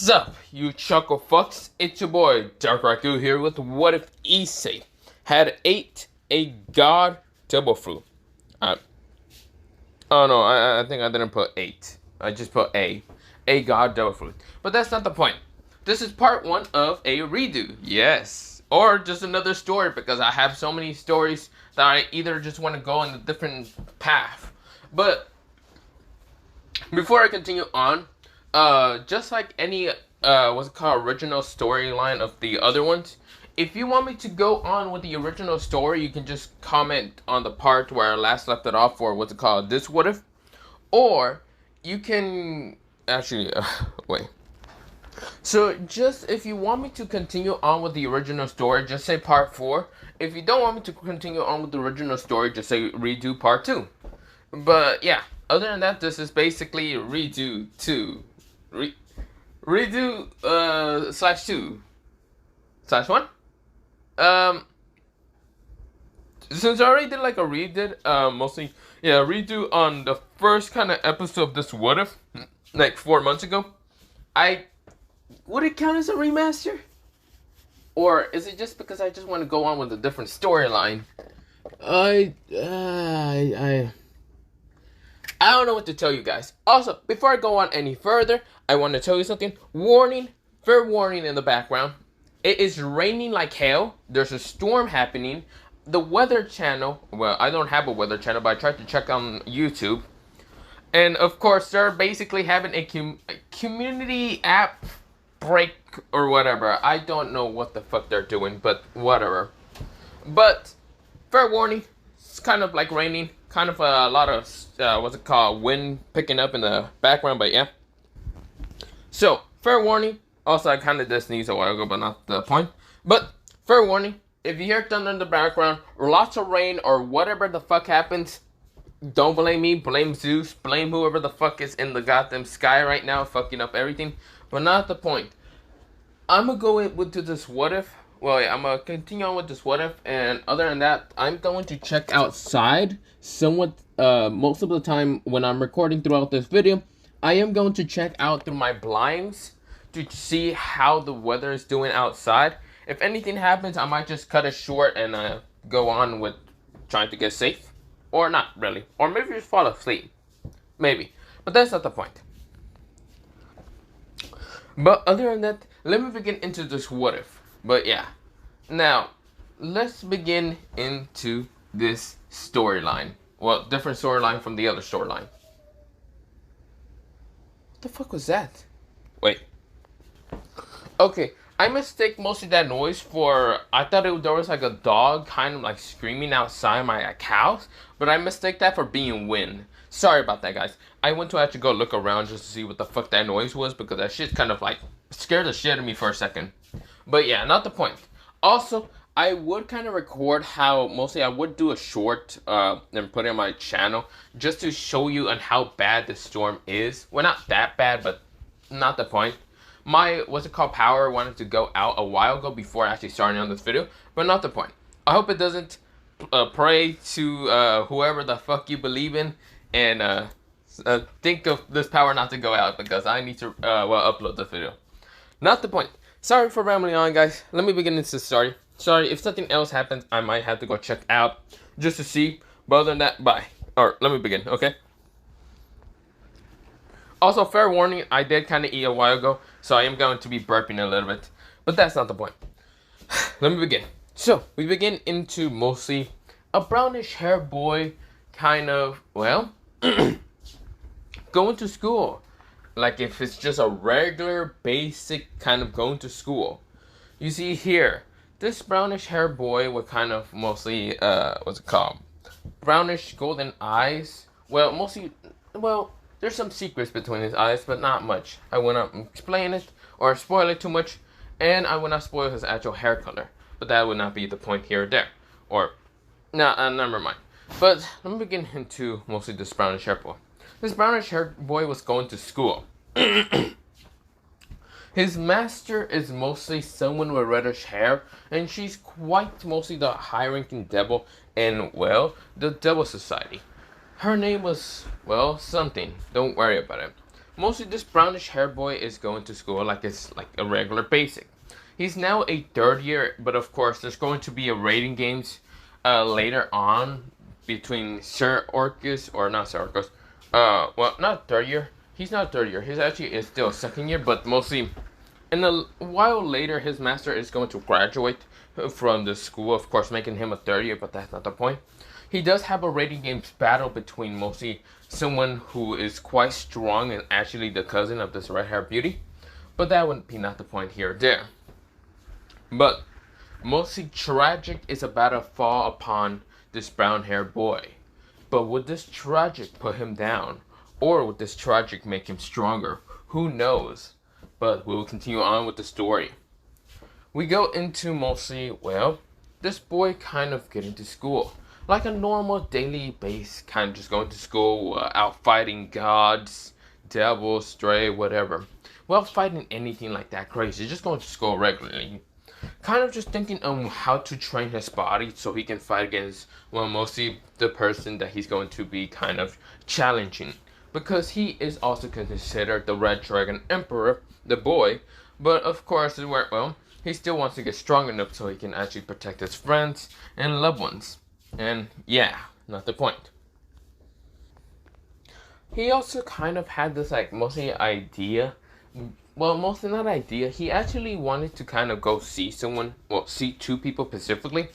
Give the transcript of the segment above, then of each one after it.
Sup, you chuckle fucks? It's your boy Dark Raku here with What If Issei had ate a god Devilfruit? Oh no, I think I didn't put 8. I just put a god Devilfruit. But that's not the point. This is part 1 of a redo. Yes. Or just another story because I have so many stories that I either just want to go in a different path. But before I continue on, just like any what's it called, original storyline of the other ones, if you want me to go on with the original story, you can just comment on the part where I last left it off for what's it called, this what if, or you can actually wait. So just if you want me to continue on with the original story, just say part 4. If you don't want me to continue on with the original story, just say redo part 2. But yeah, other than that, this is basically redo 2. Redo /2/1. Since I already did like a mostly redo on the first kind of episode of this what if, like 4 months ago, would it count as a remaster? Or is it just because I just want to go on with a different storyline? I don't know what to tell you guys. Also, before I go on any further, I want to tell you something. Warning, fair warning in the background. It is raining like hell. There's a storm happening. The weather channel, well, I don't have a weather channel, but I tried to check on YouTube. And of course, they're basically having a community app break or whatever. I don't know what the fuck they're doing, but whatever. But, fair warning, it's kind of like raining. Kind of a lot of, wind picking up in the background, but yeah. So, fair warning. Also, I kind of did sneeze a while ago, but not the point. But, fair warning. If you hear thunder in the background, or lots of rain, or whatever the fuck happens, don't blame me, blame Zeus, blame whoever the fuck is in the goddamn sky right now, fucking up everything. But not the point. I'm gonna go into this what if. Well, yeah, I'm gonna continue on with this what if, and other than that, I'm going to check outside somewhat, most of the time when I'm recording throughout this video. I am going to check out through my blinds to see how the weather is doing outside. If anything happens, I might just cut it short and go on with trying to get safe. Or not really. Or maybe just fall asleep. Maybe. But that's not the point. But other than that, let me begin into this what if. But yeah. Now, let's begin into this storyline. Well, different storyline from the other storyline. What the fuck was that? Wait. Okay, I mistake most of that noise for, I thought there was like a dog kind of like screaming outside my house, but I mistake that for being wind. Sorry about that, guys. I went to actually go look around just to see what the fuck that noise was, because that shit kind of like scared the shit out of me for a second. But yeah, not the point. Also, I would kind of record how, mostly I would do a short and put it on my channel just to show you on how bad the storm is. Well, not that bad, but not the point. My, power wanted to go out a while ago before actually starting on this video, but not the point. I hope it doesn't. Pray to whoever the fuck you believe in, and think of this power not to go out, because I need to upload the video. Not the point. Sorry for rambling on, guys. Let me begin this story. Sorry, if something else happens, I might have to go check out just to see. But other than that, bye. Alright, let me begin, okay? Also, fair warning, I did kind of eat a while ago, so I am going to be burping a little bit. But that's not the point. Let me begin. So, we begin into mostly a brownish hair boy kind of, well, going to school. Like if it's just a regular, basic kind of going to school. You see here, this brownish hair boy with kind of mostly, brownish golden eyes. Well, mostly, there's some secrets between his eyes, but not much. I will not explain it or spoil it too much, and I will not spoil his actual hair color. But that would not be the point here or there. Or, never mind. But let me begin into mostly this brownish hair boy. This brownish hair boy was going to school. His master is mostly someone with reddish hair, and she's quite mostly the high-ranking devil in, the Devil Society. Her name was, something. Don't worry about it. Mostly this brownish hair boy is going to school like it's like a regular basic. He's now a third year, but of course there's going to be a rating games later on between Sir Orcus, or not Sir Orcus, well, not third year. He's not third year. He's actually is still second year, but mostly in a while later, his master is going to graduate from the school, of course, making him a third year, but that's not the point. He does have a rating games battle between mostly someone who is quite strong and actually the cousin of this red hair beauty, but that wouldn't be not the point here or there. But mostly tragic is about to fall upon this brown haired boy. But would this tragic put him down? Or would this tragic make him stronger? Who knows? But we will continue on with the story. We go into mostly, well, this boy kind of getting to school. Like a normal daily base, kind of just going to school, out fighting gods, devils, stray, whatever. Well, fighting anything like that crazy, just going to school regularly. Kind of just thinking on how to train his body so he can fight against, well, mostly the person that he's going to be kind of challenging. Because he is also considered the Red Dragon Emperor, the boy. But of course, well, he still wants to get strong enough so he can actually protect his friends and loved ones. And yeah, not the point. He also kind of had this like mostly idea, well, mostly not idea. He actually wanted to kind of go see someone, well, see two people specifically.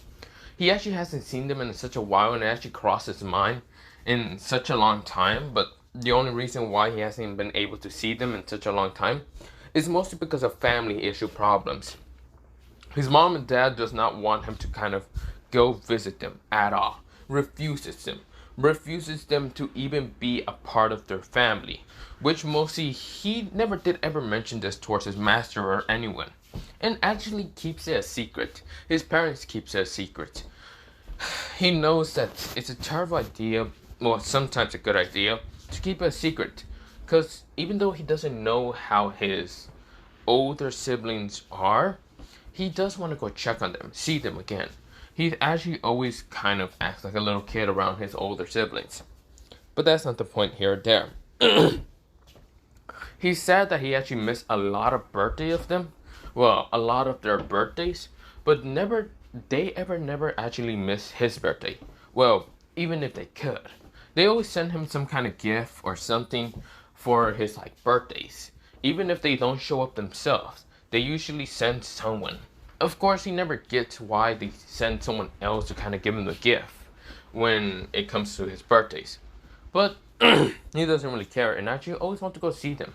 He actually hasn't seen them in such a while, and it actually crossed his mind in such a long time. But the only reason why he hasn't been able to see them in such a long time is mostly because of family issue problems. His mom and dad does not want him to kind of go visit them at all. Refuses them to even be a part of their family, which mostly he never did ever mention this towards his master or anyone, and actually keeps it a secret. His parents keeps it a secret. He knows that it's a terrible idea, well, sometimes a good idea, to keep it a secret, because even though he doesn't know how his older siblings are, he does want to go check on them, see them again. He actually always kind of acts like a little kid around his older siblings. But that's not the point here or there. He's sad that he actually missed a lot of birthday of them. Well, a lot of their birthdays. But they never actually miss his birthday. Well, even if they could. They always send him some kind of gift or something for his like birthdays. Even if they don't show up themselves, they usually send someone. Of course, he never gets why they send someone else to kind of give him the gift when it comes to his birthdays. But he doesn't really care and actually always wants to go see them.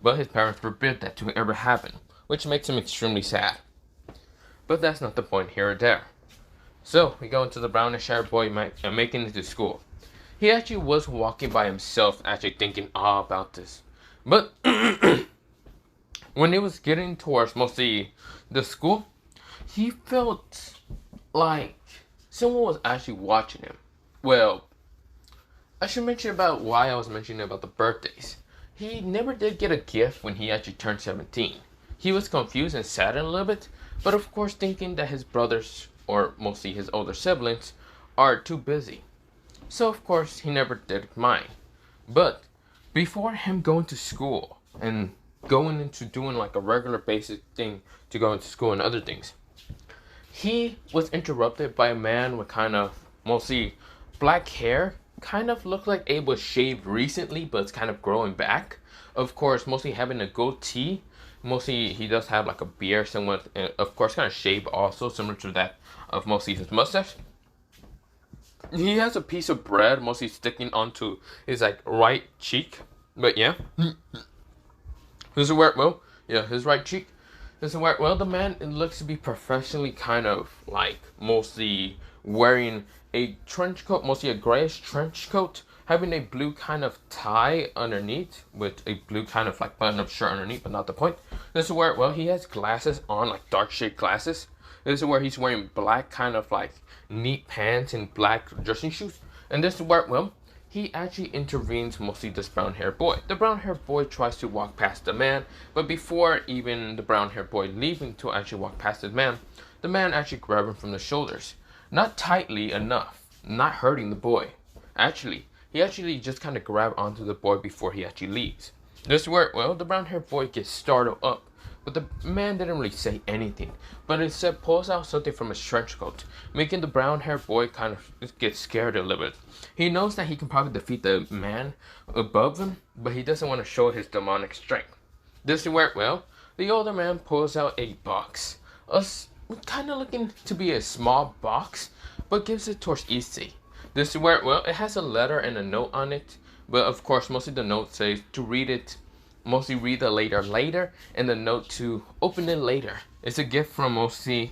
But his parents forbid that to ever happen, which makes him extremely sad. But that's not the point here or there. So, we go into the brownish haired boy making it to school. He actually was walking by himself, actually thinking all about this. But when he was getting towards mostly the school, he felt like someone was actually watching him. Well, I should mention about why I was mentioning about the birthdays. He never did get a gift when he actually turned 17. He was confused and saddened a little bit, but of course thinking that his brothers, or mostly his older siblings, are too busy. So of course he never did mind. But before him going to school and going into doing like a regular basic thing to go into school and other things, he was interrupted by a man with kind of mostly black hair. Kind of looked like it was shaved recently, but it's kind of growing back. Of course, mostly having a goatee. Mostly he does have like a beard somewhat, and of course kind of shaved also, similar to that of mostly his mustache. He has a piece of bread mostly sticking onto his like right cheek. But yeah. This is where, well, yeah, his right cheek. This is where, well, the man, it looks to be professionally kind of like mostly wearing a trench coat, mostly a grayish trench coat, having a blue kind of tie underneath with a blue kind of like button-up shirt underneath, but not the point. This is where, well, he has glasses on, like dark shade glasses. This is where he's wearing black kind of like neat pants and black dressing shoes. And this is where, well, he actually intervenes mostly this brown-haired boy. The brown-haired boy tries to walk past the man, but before even the brown-haired boy leaving to actually walk past the man actually grabs him from the shoulders. Not tightly enough, not hurting the boy. Actually, he actually just kind of grabbed onto the boy before he actually leaves. This is where, well, the brown-haired boy gets startled up. But the man didn't really say anything, but instead pulls out something from his trench coat, making the brown-haired boy kind of get scared a little bit. He knows that he can probably defeat the man above him, but he doesn't want to show his demonic strength. This is where, well, the older man pulls out a box, kind of looking to be a small box, but gives it towards Issei. This is where, well, it has a letter and a note on it, but of course, mostly the note says to read it. Mostly read the later, and the note to open it later. It's a gift from mostly,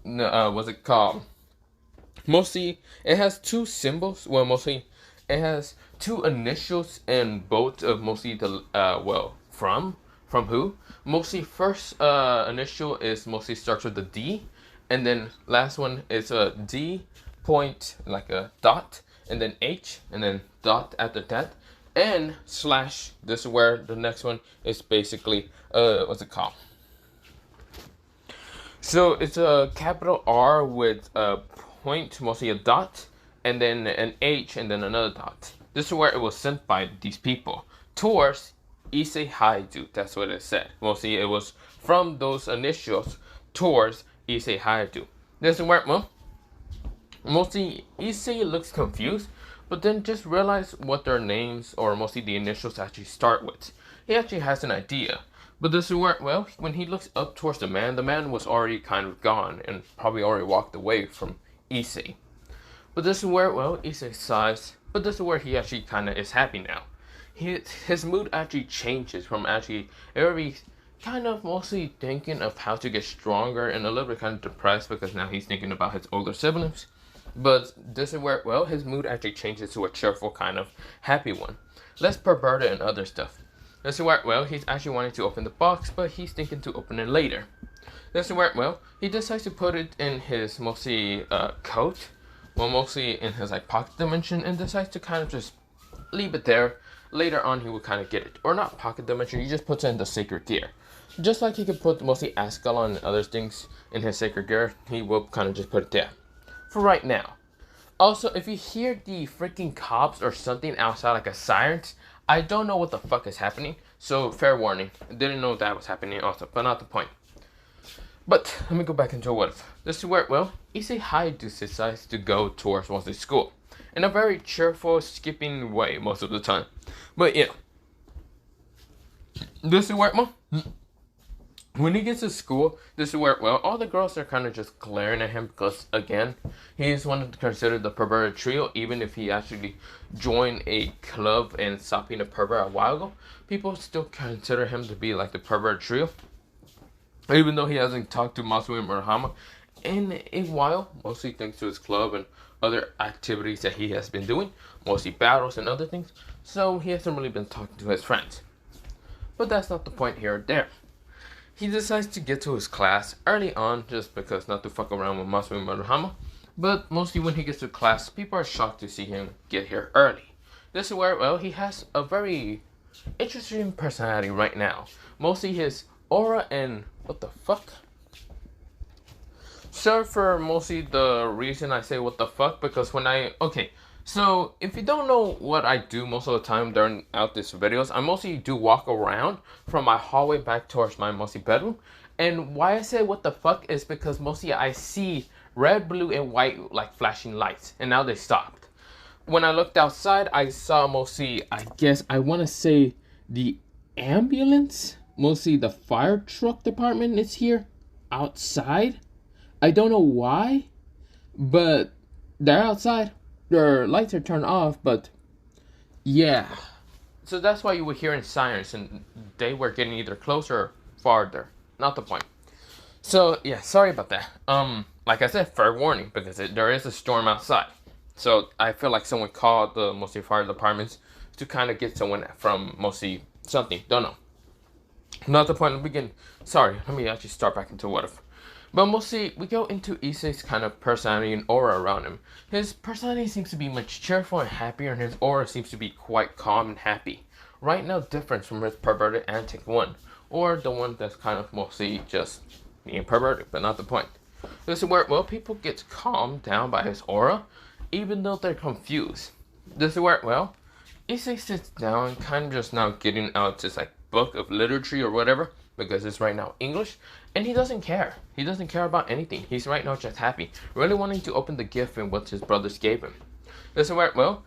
what's it called? Mostly, it has two symbols. Well, mostly, it has two initials and both of mostly the, from who? Mostly first initial is mostly starts with a D, and then last one is a D point, like a dot, and then H, and then dot after that. And slash, this is where the next one is basically, what's it called? So it's a capital R with a point, mostly a dot, and then an H, and then another dot. This is where it was sent by these people towards Issei Haidu. That's what it said. Mostly it was from those initials towards Issei Haidu. This is where, well, mostly Issei looks confused, but then just realize what their names or mostly the initials actually start with. He actually has an idea. But this is where, well, when he looks up towards the man was already kind of gone and probably already walked away from Issei. But this is where, well, Issei sighs, but this is where he actually kind of is happy now. His mood actually changes from actually very kind of mostly thinking of how to get stronger and a little bit kind of depressed because now he's thinking about his older siblings. But this is where, well, his mood actually changes to a cheerful kind of happy one. Less perverted and other stuff. This is where, well, he's actually wanting to open the box, but he's thinking to open it later. This is where, well, he decides to put it in his mostly coat, well, mostly in his like pocket dimension, and decides to kind of just leave it there. Later on, he will kind of get it. Or not pocket dimension, he just puts it in the sacred gear. Just like he could put mostly Ascalon and other things in his sacred gear, he will kind of just put it there. For right now. Also, if you hear the freaking cops or something outside like a sirens, I don't know what the fuck is happening. So, fair warning. I didn't know that was happening also, but not the point. But, let me go back into what if. This is where, well, Issei Haidu decides to go towards mostly school. In a very cheerful, skipping way most of the time. But, yeah. This is where, well, when he gets to school, this is where, well, all the girls are kind of just glaring at him because, again, he is one considered the perverted trio. Even if he actually joined a club and stopped being a pervert a while ago, people still consider him to be like the perverted trio. Even though he hasn't talked to Matsui Murahama in a while, mostly thanks to his club and other activities that he has been doing, mostly battles and other things, so he hasn't really been talking to his friends. But that's not the point here or there. He decides to get to his class early on just because not to fuck around with Matsui Murahama, but mostly when he gets to class, people are shocked to see him get here early. This is where, well, he has a very interesting personality right now. Mostly his aura and what the fuck? Sorry for mostly the reason I say what the fuck, because when okay, so if you don't know what I do most of the time during out these videos, I mostly do walk around from my hallway back towards my mostly bedroom. And why I say what the fuck is because mostly I see red, blue, and white like flashing lights, and now they stopped. When I looked outside, I saw mostly, I guess I want to say the ambulance, mostly the fire truck department is here outside. I don't know why, but they're outside. Their lights are turned off, but yeah. So that's why you were hearing sirens, and they were getting either closer or farther. Not the point. So yeah, sorry about that. Like I said, fair warning because there is a storm outside. So I feel like someone called the mostly fire departments to kind of get someone from mostly something. Don't know. Not the point. Let me begin. Sorry. Let me actually start back into what if. But mostly, we go into Issei's kind of personality and aura around him. His personality seems to be much cheerful and happier, and his aura seems to be quite calm and happy. Right now, different from his perverted antic one, or the one that's kind of mostly just being perverted, but not the point. This is where, well, people get calmed down by his aura, even though they're confused. This is where, well, Issei sits down, kind of just now getting out this like book of literature or whatever, because it's right now English, and he doesn't care. He doesn't care about anything. He's right now just happy, really wanting to open the gift and what his brothers gave him. This is where, well,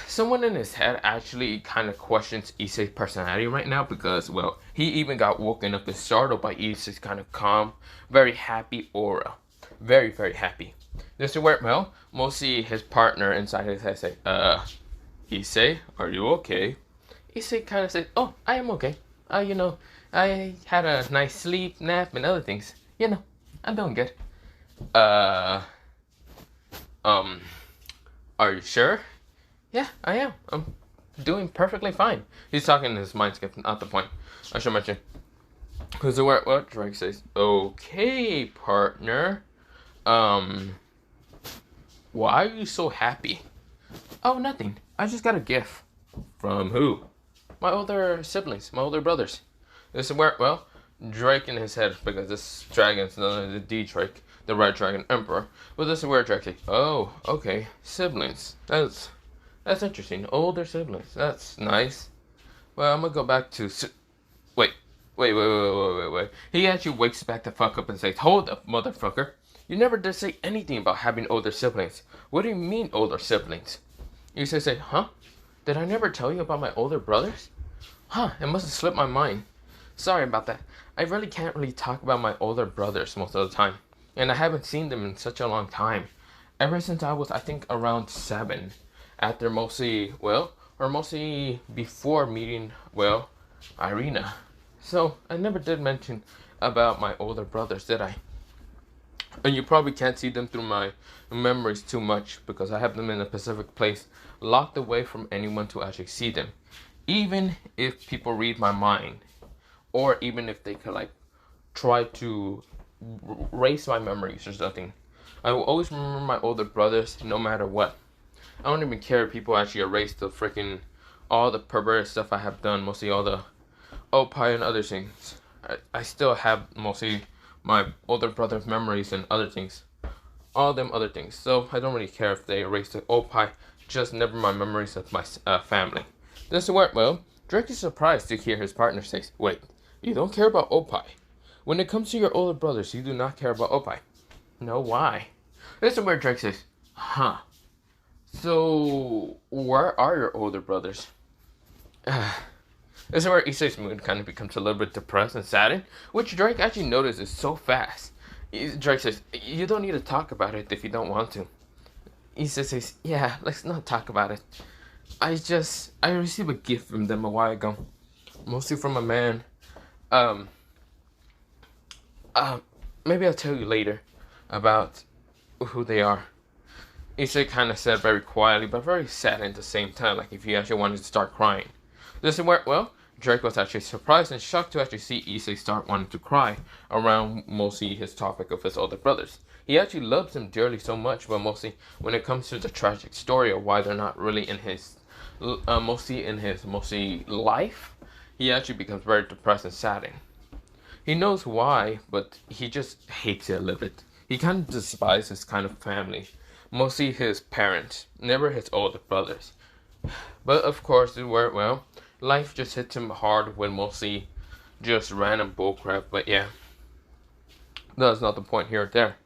someone in his head actually kind of questions Issei's personality right now because, well, he even got woken up and startled by Issei's kind of calm, very happy aura. Very, very happy. This is where, well, mostly his partner inside his head say, Issei, are you okay? Issei kind of says, oh, I am okay. I had a nice sleep, nap, and other things. I'm doing good. Are you sure? Yeah, I am. I'm doing perfectly fine. He's talking in his mind skip, not the point. I should mention. Who's the word? What? Drake says, okay, partner. Why are you so happy? Oh, nothing. I just got a gift. From who? My older siblings, my older brothers. This is where, well, Drake in his head, because this dragon's the D Drake, the Red Dragon Emperor. But this is where Drake says, oh, okay, siblings. That's interesting. Older siblings. That's nice. Well, I'm gonna go back to... Wait. He actually wakes back the fuck up and says, hold up, motherfucker. You never did say anything about having older siblings. What do you mean, older siblings? You say, huh? Did I never tell you about my older brothers? Huh, it must have slipped my mind. Sorry about that. I really can't really talk about my older brothers most of the time. And I haven't seen them in such a long time. Ever since I was, I think, around 7. After mostly before meeting, well, Irina. So, I never did mention about my older brothers, did I? And you probably can't see them through my memories too much because I have them in a specific place, locked away from anyone to actually see them. Even if people read my mind, or even if they could like try to erase my memories or something, I will always remember my older brothers no matter what. I don't even care if people actually erase the freaking all the perverted stuff I have done, mostly all the opie and other things. I still have mostly my older brother's memories and other things. All them other things. So I don't really care if they erase the opie, just never my memories of my family. This is where, well, Drake is surprised to hear his partner say, wait, you don't care about opie. When it comes to your older brothers, you do not care about opie. No, why? This is where Drake says, huh. So, where are your older brothers? This is where Issei's mood kind of becomes a little bit depressed and saddened, which Drake actually notices so fast. Drake says, you don't need to talk about it if you don't want to. Issei says, yeah, let's not talk about it. I received a gift from them a while ago. Mostly from a man. Maybe I'll tell you later about who they are. Issei kind of said very quietly, but very sad at the same time, like if he actually wanted to start crying. This is where, well, Drake was actually surprised and shocked to actually see Issei start wanting to cry around mostly his topic of his older brothers. He actually loves them dearly so much, but mostly when it comes to the tragic story of why they're not really in his, mostly life, he actually becomes very depressed and saddened. He knows why, but he just hates it a little bit. He kind of despises his kind of family. Mostly his parents, never his older brothers. But of course, well, life just hits him hard when mostly just random bullcrap. But yeah, that's not the point here or there.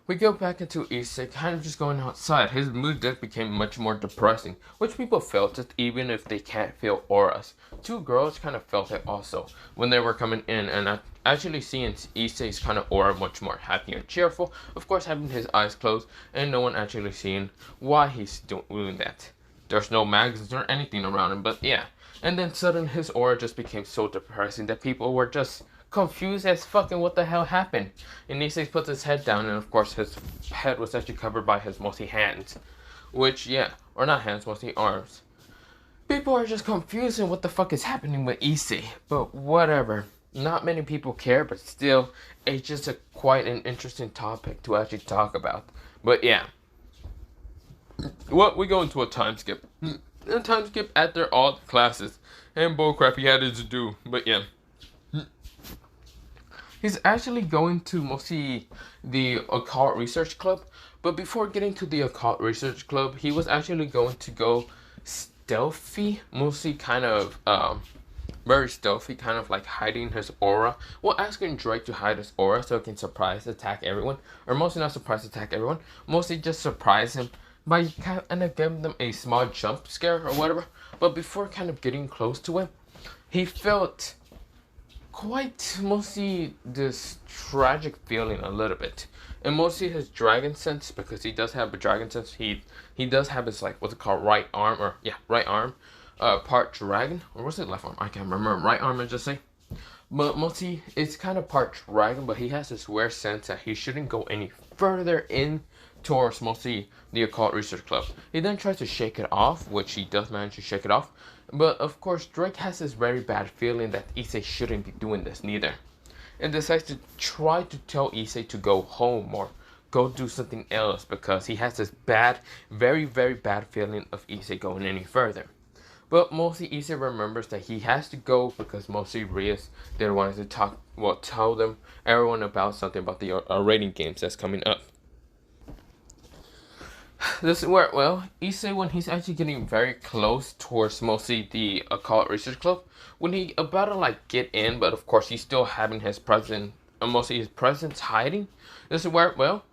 We go back into Issei, kind of just going outside. His mood just became much more depressing, which people felt it even if they can't feel auras. 2 girls kind of felt it also when they were coming in, and actually seeing Issei's kind of aura much more happy and cheerful. Of course, having his eyes closed and no one actually seeing why he's doing that. There's no magazines or anything around him, but yeah. And then suddenly his aura just became so depressing that people were just confused as fucking what the hell happened. And Issei puts his head down, and of course his head was actually covered by his mostly hands. Which, yeah, or not hands, mostly arms. People are just confused in what the fuck is happening with Issei. But whatever. Not many people care, but still, it's just quite an interesting topic to actually talk about. But yeah. Well, we go into a time skip. A time skip after all the classes and bullcrap he had to do. But yeah. He's actually going to mostly the occult research club. But before getting to the occult research club, he was actually going to go stealthy, mostly kind of very stealthy, kind of like hiding his aura. Well, asking Drake to hide his aura so he can surprise attack everyone, or mostly not surprise attack everyone, mostly just surprise him by kind of giving them a small jump scare or whatever. But before kind of getting close to him, he felt quite mostly this tragic feeling a little bit, and mostly his dragon sense, because he does have a dragon sense. He does have his, like, what's it called, right arm, or yeah, right arm, part dragon, or was it left arm? I can't remember. Right arm, I just say. But mostly it's kind of part dragon, but he has this weird sense that he shouldn't go any further in towards mostly the Occult Research Club. He then tries to shake it off, which he does manage to shake it off. But of course, Drake has this very bad feeling that Issei shouldn't be doing this neither, and decides to try to tell Issei to go home or go do something else, because he has this bad, very, very bad feeling of Issei going any further. But mostly Issei remembers that he has to go because mostly Rias didn't want to tell them everyone about something about the rating games that's coming up. This is where, well, Issei, when he's actually getting very close towards mostly the Occult Research Club, when he about to like get in, but of course he's still having his presence, mostly his presence hiding. This is where, well,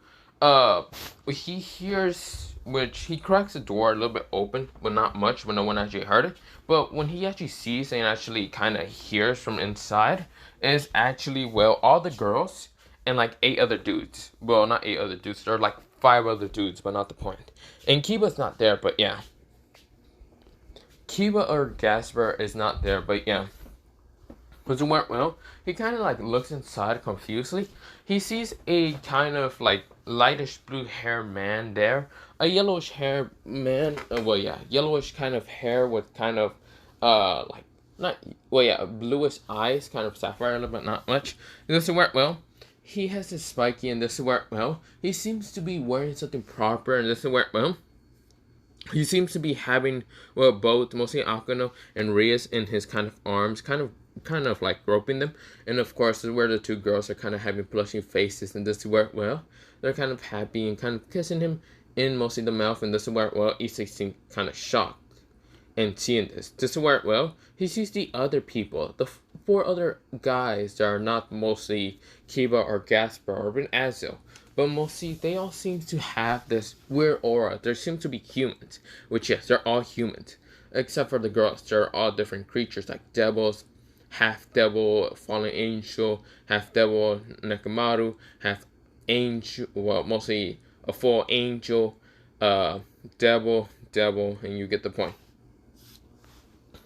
he hears, which he cracks the door a little bit open, but not much, but no one actually heard it. But when he actually sees and actually kind of hears from inside, is actually, well, all the girls and like 8 other dudes. Well, not 8 other dudes, there are like 5 other dudes, but not the point. And Kiba's not there, but yeah. Kiba or Gasper is not there, but yeah. Because it went well, he kind of like looks inside confusedly. He sees a kind of like lightish blue hair man there. A yellowish hair man, well yeah, yellowish kind of hair with kind of, like, not, well yeah, bluish eyes, kind of sapphire, but not much. This went well. He has this spiky, and this went well. He seems to be wearing something proper, and this went well. He seems to be having, well, both, mostly Akano and Rias in his kind of arms, kind of like groping them. And of course, this is where the 2 girls are kind of having blushing faces, and this is where, well, they're kind of happy and kind of kissing him in mostly the mouth, and this is where, well, Issei seems kind of shocked and seeing this. This is where, well, he sees the other people, the 4 other guys that are not mostly Kiba or Gasper or even Azil. But mostly, they all seem to have this weird aura. They seem to be humans. Which, yes, they're all humans. Except for the girls. They're all different creatures, like devils, half devil, fallen angel, half devil, Nekamaru, half angel, well, mostly a full angel, devil, and you get the point.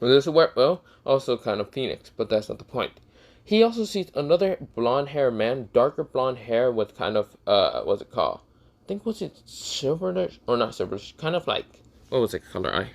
Well, this is where, well, also kind of Phoenix, but that's not the point. He also sees another blonde-haired man, darker blonde hair with kind of, what's it called? I think, was it silverish? Or not silverish, kind of like, what was it, color eye?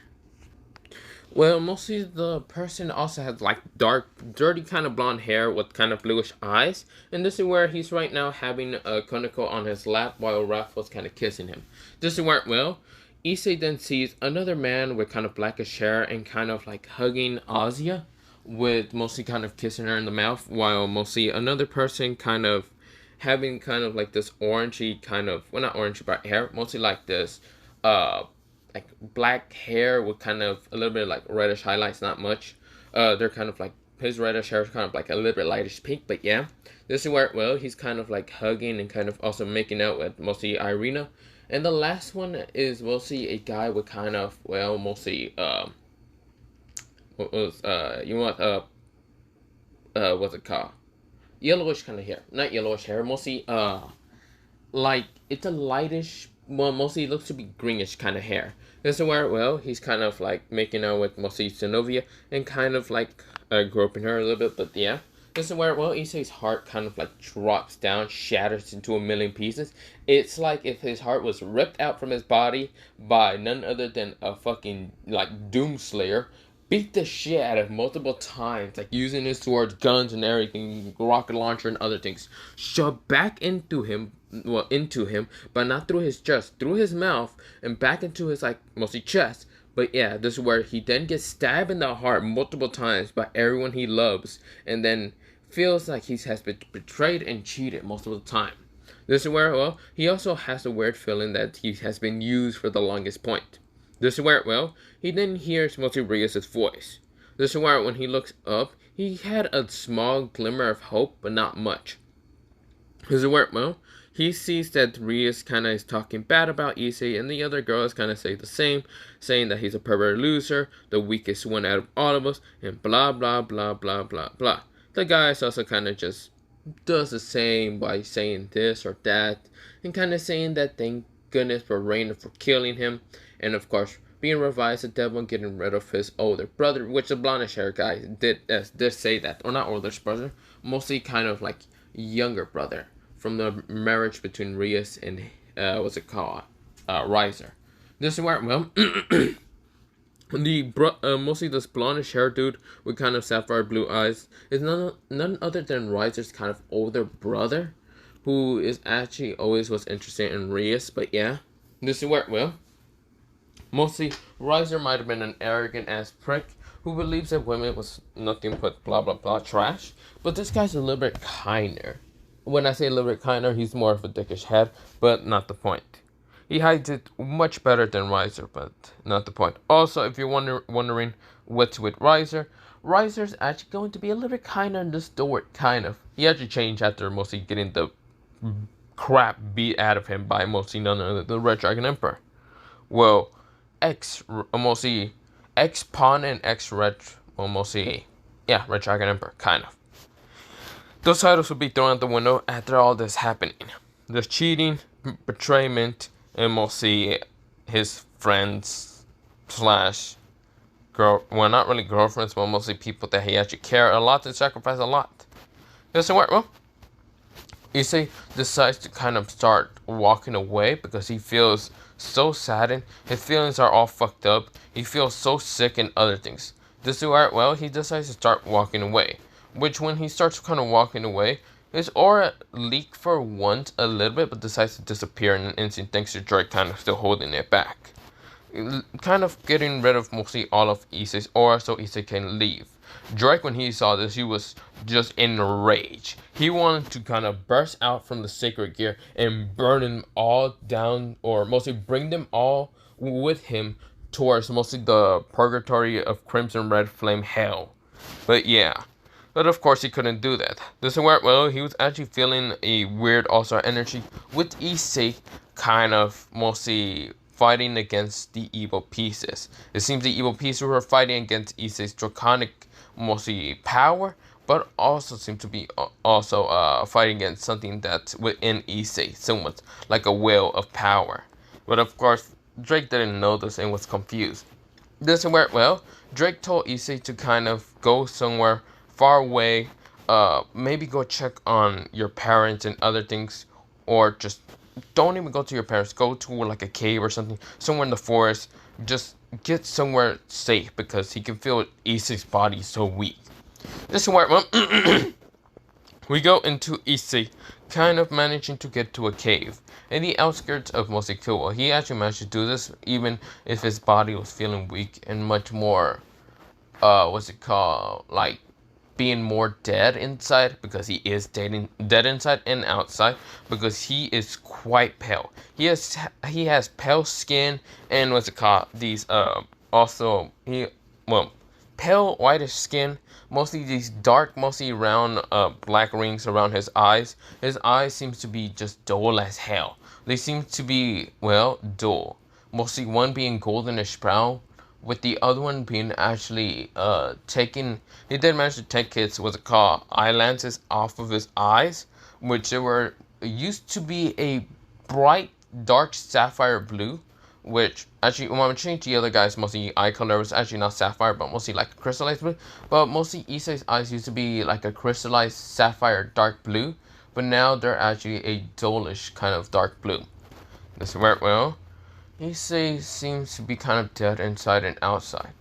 Well, mostly the person also has like dark, dirty kind of blonde hair with kind of bluish eyes. And this is where he's right now having Koneko on his lap while Raph was kind of kissing him. This is where, well, Issei then sees another man with kind of blackish hair and kind of like hugging Azia, with mostly kind of kissing her in the mouth, while mostly another person kind of having kind of like this orangey kind of, well, not orangey, but hair, mostly like this, like black hair with kind of a little bit of like reddish highlights, not much. They're kind of like, his reddish hair is kind of like a little bit lightish pink, but yeah. This is where, well, he's kind of like hugging and kind of also making out with mostly Irina. And the last one is mostly a guy with kind of, well, mostly, what was, what's it called? Yellowish kind of hair. Not yellowish hair, mostly, like, it's a lightish, well, mostly it looks to be greenish kind of hair. This is where, well, he's kind of like making out with mostly Zenovia and kind of like groping her a little bit, but yeah. This is where, well, Issei's heart kind of like drops down, shatters into a million pieces. It's like if his heart was ripped out from his body by none other than a fucking, like, Doomslayer. Beat the shit out of him multiple times, like using his swords, guns, and everything, rocket launcher and other things. Shoved back into him, but not through his chest, through his mouth, and back into his, like, mostly chest. But yeah, this is where he then gets stabbed in the heart multiple times by everyone he loves, and then feels like he has been betrayed and cheated most of the time. This is where, well, he also has a weird feeling that he has been used for the longest point. This is where, well, he then hears mostly Rios' voice. This is where, when he looks up, he had a small glimmer of hope, but not much. This is where, well, he sees that Rios kind of is talking bad about Issei, and the other girls kind of say the same, saying that he's a pervert loser, the weakest one out of all of us, and blah, blah, blah, blah, blah, blah. The guys also kind of just does the same by saying this or that, and kind of saying that thank goodness for Raina for killing him, and of course, being revived as a devil and getting rid of his older brother, which the blondish hair guy did say that, or not older brother, mostly kind of like younger brother from the marriage between Rios and what's it called, Riser. This is where, well, mostly this blondish hair dude with kind of sapphire blue eyes is none other than Riser's kind of older brother, who is actually always was interested in Rios. But yeah, this is where, well, mostly Riser might have been an arrogant ass prick who believes that women was nothing but blah blah blah trash. But this guy's a little bit kinder. When I say a little bit kinder, he's more of a dickish head, but not the point. He hides it much better than Riser, but not the point. Also, if you're wondering what's with Riser, Riser's actually going to be a little bit kinder in this story, kind of. He actually changed after mostly getting the crap beat out of him by mostly none other than the Red Dragon Emperor. Well, mostly ex-Pawn and ex-Red, well, mostly, yeah, Red Dragon Emperor, kind of. Those titles will be thrown out the window after all this happening. There's cheating, betrayment, and mostly his friends slash well, not really girlfriends, but mostly people that he actually care a lot and sacrifice a lot. Doesn't work well. Issei decides to kind of start walking away because he feels so saddened. His feelings are all fucked up. He feels so sick and other things. This is where, well, he decides to start walking away. Which, when he starts kind of walking away, his aura leaks for once a little bit, but decides to disappear in an instant thanks to Drake kind of still holding it back. Kind of getting rid of mostly all of Issei's aura so Issei can leave. Drake, when he saw this, he was just in rage. He wanted to kind of burst out from the sacred gear and burn them all down, or mostly bring them all with him towards mostly the purgatory of Crimson Red Flame Hell. But yeah. But of course he couldn't do that. This is where, well, he was actually feeling a weird also energy with Issei kind of mostly fighting against the evil pieces. It seems the evil pieces were fighting against Issei's draconic mostly power, but also seem to be also fighting against something that's within Issei, somewhat like a will of power. But of course, Drake didn't know this and was confused. This is where, well, Drake told Issei to kind of go somewhere far away, maybe go check on your parents and other things, or just don't even go to your parents, go to like a cave or something, somewhere in the forest, just get somewhere safe, because he can feel Issei's body so weak. This is where, well, we go into Issei kind of managing to get to a cave in the outskirts of mostly Kuwa. He actually managed to do this even if his body was feeling weak and much more, what's it called, like being more dead inside, because he is dead inside and outside, because he is quite pale. He has pale skin and what's it called, these also pale whitish skin, mostly these dark, mostly round black rings around his eyes. His eyes seems to be just dull as hell. They seem to be, well, dull, mostly one being goldenish brown, with the other one being actually he did manage to take his, what's it called, eye lenses off of his eyes, which they were used to be a bright dark sapphire blue, which actually when I changed the other guy's mostly eye color was actually not sapphire but mostly like a crystallized blue, but mostly Issei's eyes used to be like a crystallized sapphire dark blue, but now they're actually a dullish kind of dark blue. This is where, well, Issei seems to be kind of dead inside and outside.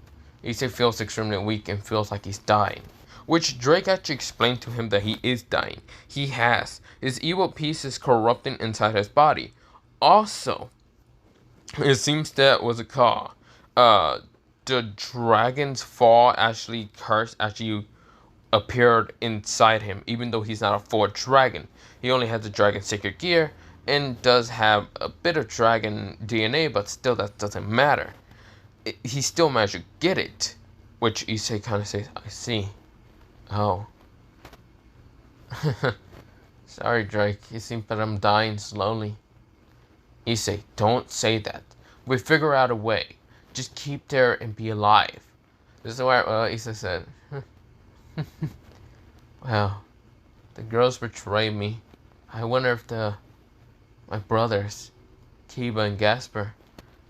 Issei feels extremely weak and feels like he's dying, which Drake actually explained to him that he is dying. He has. His evil piece is corrupting inside his body. Also, it seems that, what's it called, the dragon's fall actually appeared inside him, even though he's not a full dragon. He only has the dragon sacred gear and does have a bit of dragon DNA, but still that doesn't matter. he still managed to get it. Which Issei kind of says, I see. Oh. Sorry, Drake. You seem that I'm dying slowly. Issei, don't say that. We figure out a way. Just keep there and be alive. This is where Issei said. Well, the girls betrayed me. I wonder if my brothers, Kiba and Gasper,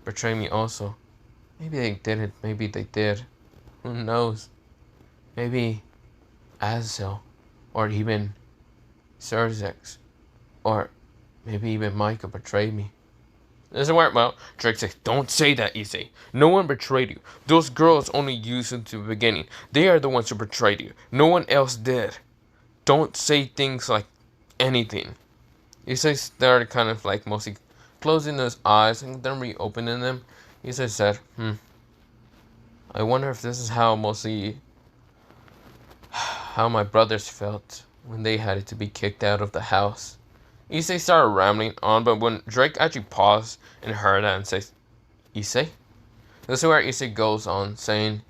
betrayed me also. Maybe they didn't. Maybe they did. Who knows? Maybe Azel, or even Serzex, or maybe even Micah betrayed me. This is where, well, Drake says, don't say that, Issei. No one betrayed you. Those girls only used you to the beginning. They are the ones who betrayed you. No one else did. Don't say things like anything. Issei started kind of like mostly closing his eyes and then reopening them. Issei said, I wonder if this is how my brothers felt when they had to be kicked out of the house. Issei started rambling on, but when Drake actually paused and heard that and says, Issei? This is where Issei goes on saying,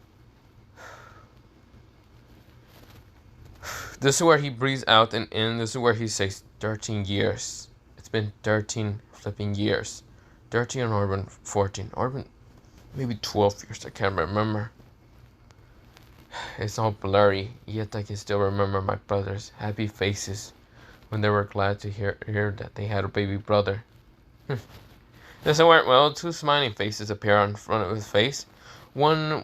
this is where he breathes out and in. This is where he says 13 years. It's been 13 flipping years. 13 or even 14. Or even maybe 12 years. I can't remember. It's all blurry, yet I can still remember my brothers' happy faces when they were glad to hear that they had a baby brother. This is where, well, two smiling faces appear in front of his face. One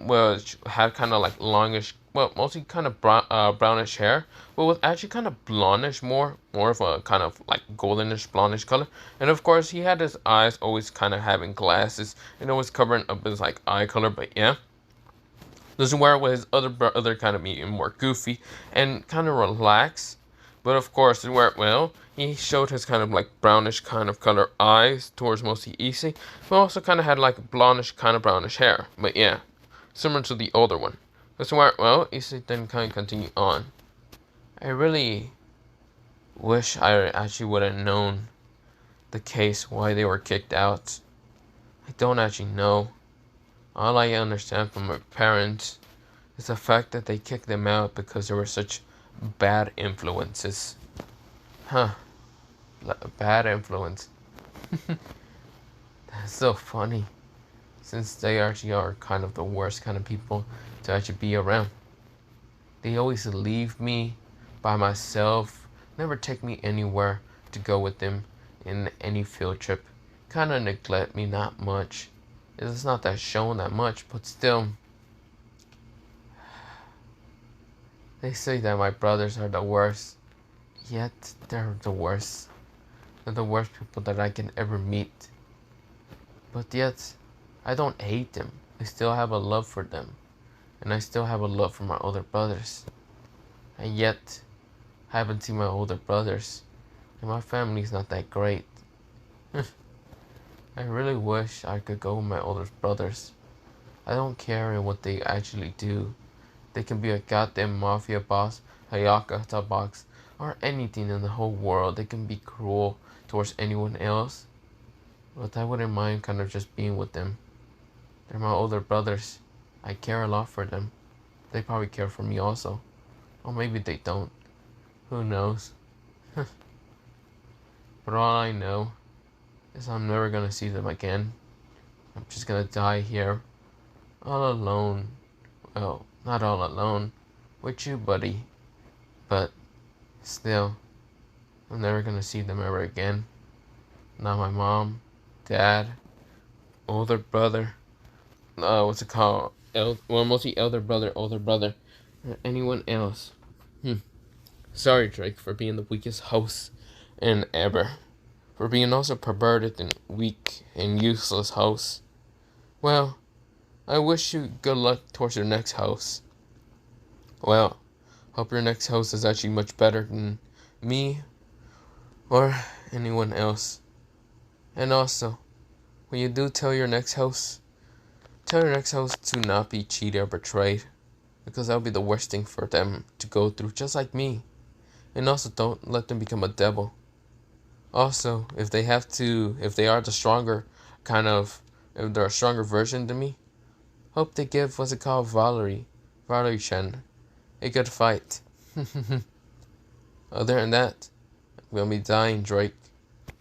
had kind of like longish, well, mostly kind of brownish hair, but with actually kind of blondish, more of a kind of like goldenish, blondish color. And of course, he had his eyes always kind of having glasses and always covering up his like eye color. But yeah, this is where his other brother kind of being more goofy and kind of relaxed. But of course, where, well, he showed his kind of like brownish kind of color eyes towards mostly Issei, but also kind of had like blondish kind of brownish hair. But yeah, similar to the older one. That's where, well, Issei then kind of continue on. I really wish I actually would have known the case why they were kicked out. I don't actually know. All I understand from my parents is the fact that they kicked them out because they were such bad influences. Bad influence. That's so funny. Since they actually are kind of the worst kind of people to actually be around. They always leave me by myself. Never take me anywhere to go with them in any field trip. Kind of neglect me not much. It's not that shown that much, but still. They say that my brothers are the worst. Yet, they're the worst. They're the worst people that I can ever meet. But yet, I don't hate them. I still have a love for them. And I still have a love for my older brothers. And yet, I haven't seen my older brothers. And my family's not that great. I really wish I could go with my older brothers. I don't care what they actually do. They can be a goddamn mafia boss, a yakuza boss, or anything in the whole world. They can be cruel towards anyone else. But I wouldn't mind kind of just being with them. They're my older brothers. I care a lot for them. They probably care for me also. Or maybe they don't. Who knows? But all I know is I'm never gonna see them again. I'm just gonna die here. All alone. Well, not all alone. With you, buddy. But still, I'm never gonna see them ever again. Not my mom, dad, older brother. What's it called? Well, mostly elder brother, older brother, or anyone else. Sorry, Drake, for being the weakest host in ever. For being also perverted and weak and useless host. Well, I wish you good luck towards your next host. Well, hope your next host is actually much better than me or anyone else. And also, when you do tell your next host to not be cheated or betrayed, because that would be the worst thing for them to go through, just like me. And also, don't let them become a devil. Also, if they're a stronger version than me, Hope they give what's it called Valerie-chan a good fight. Other than that, I'm gonna be dying, Drake.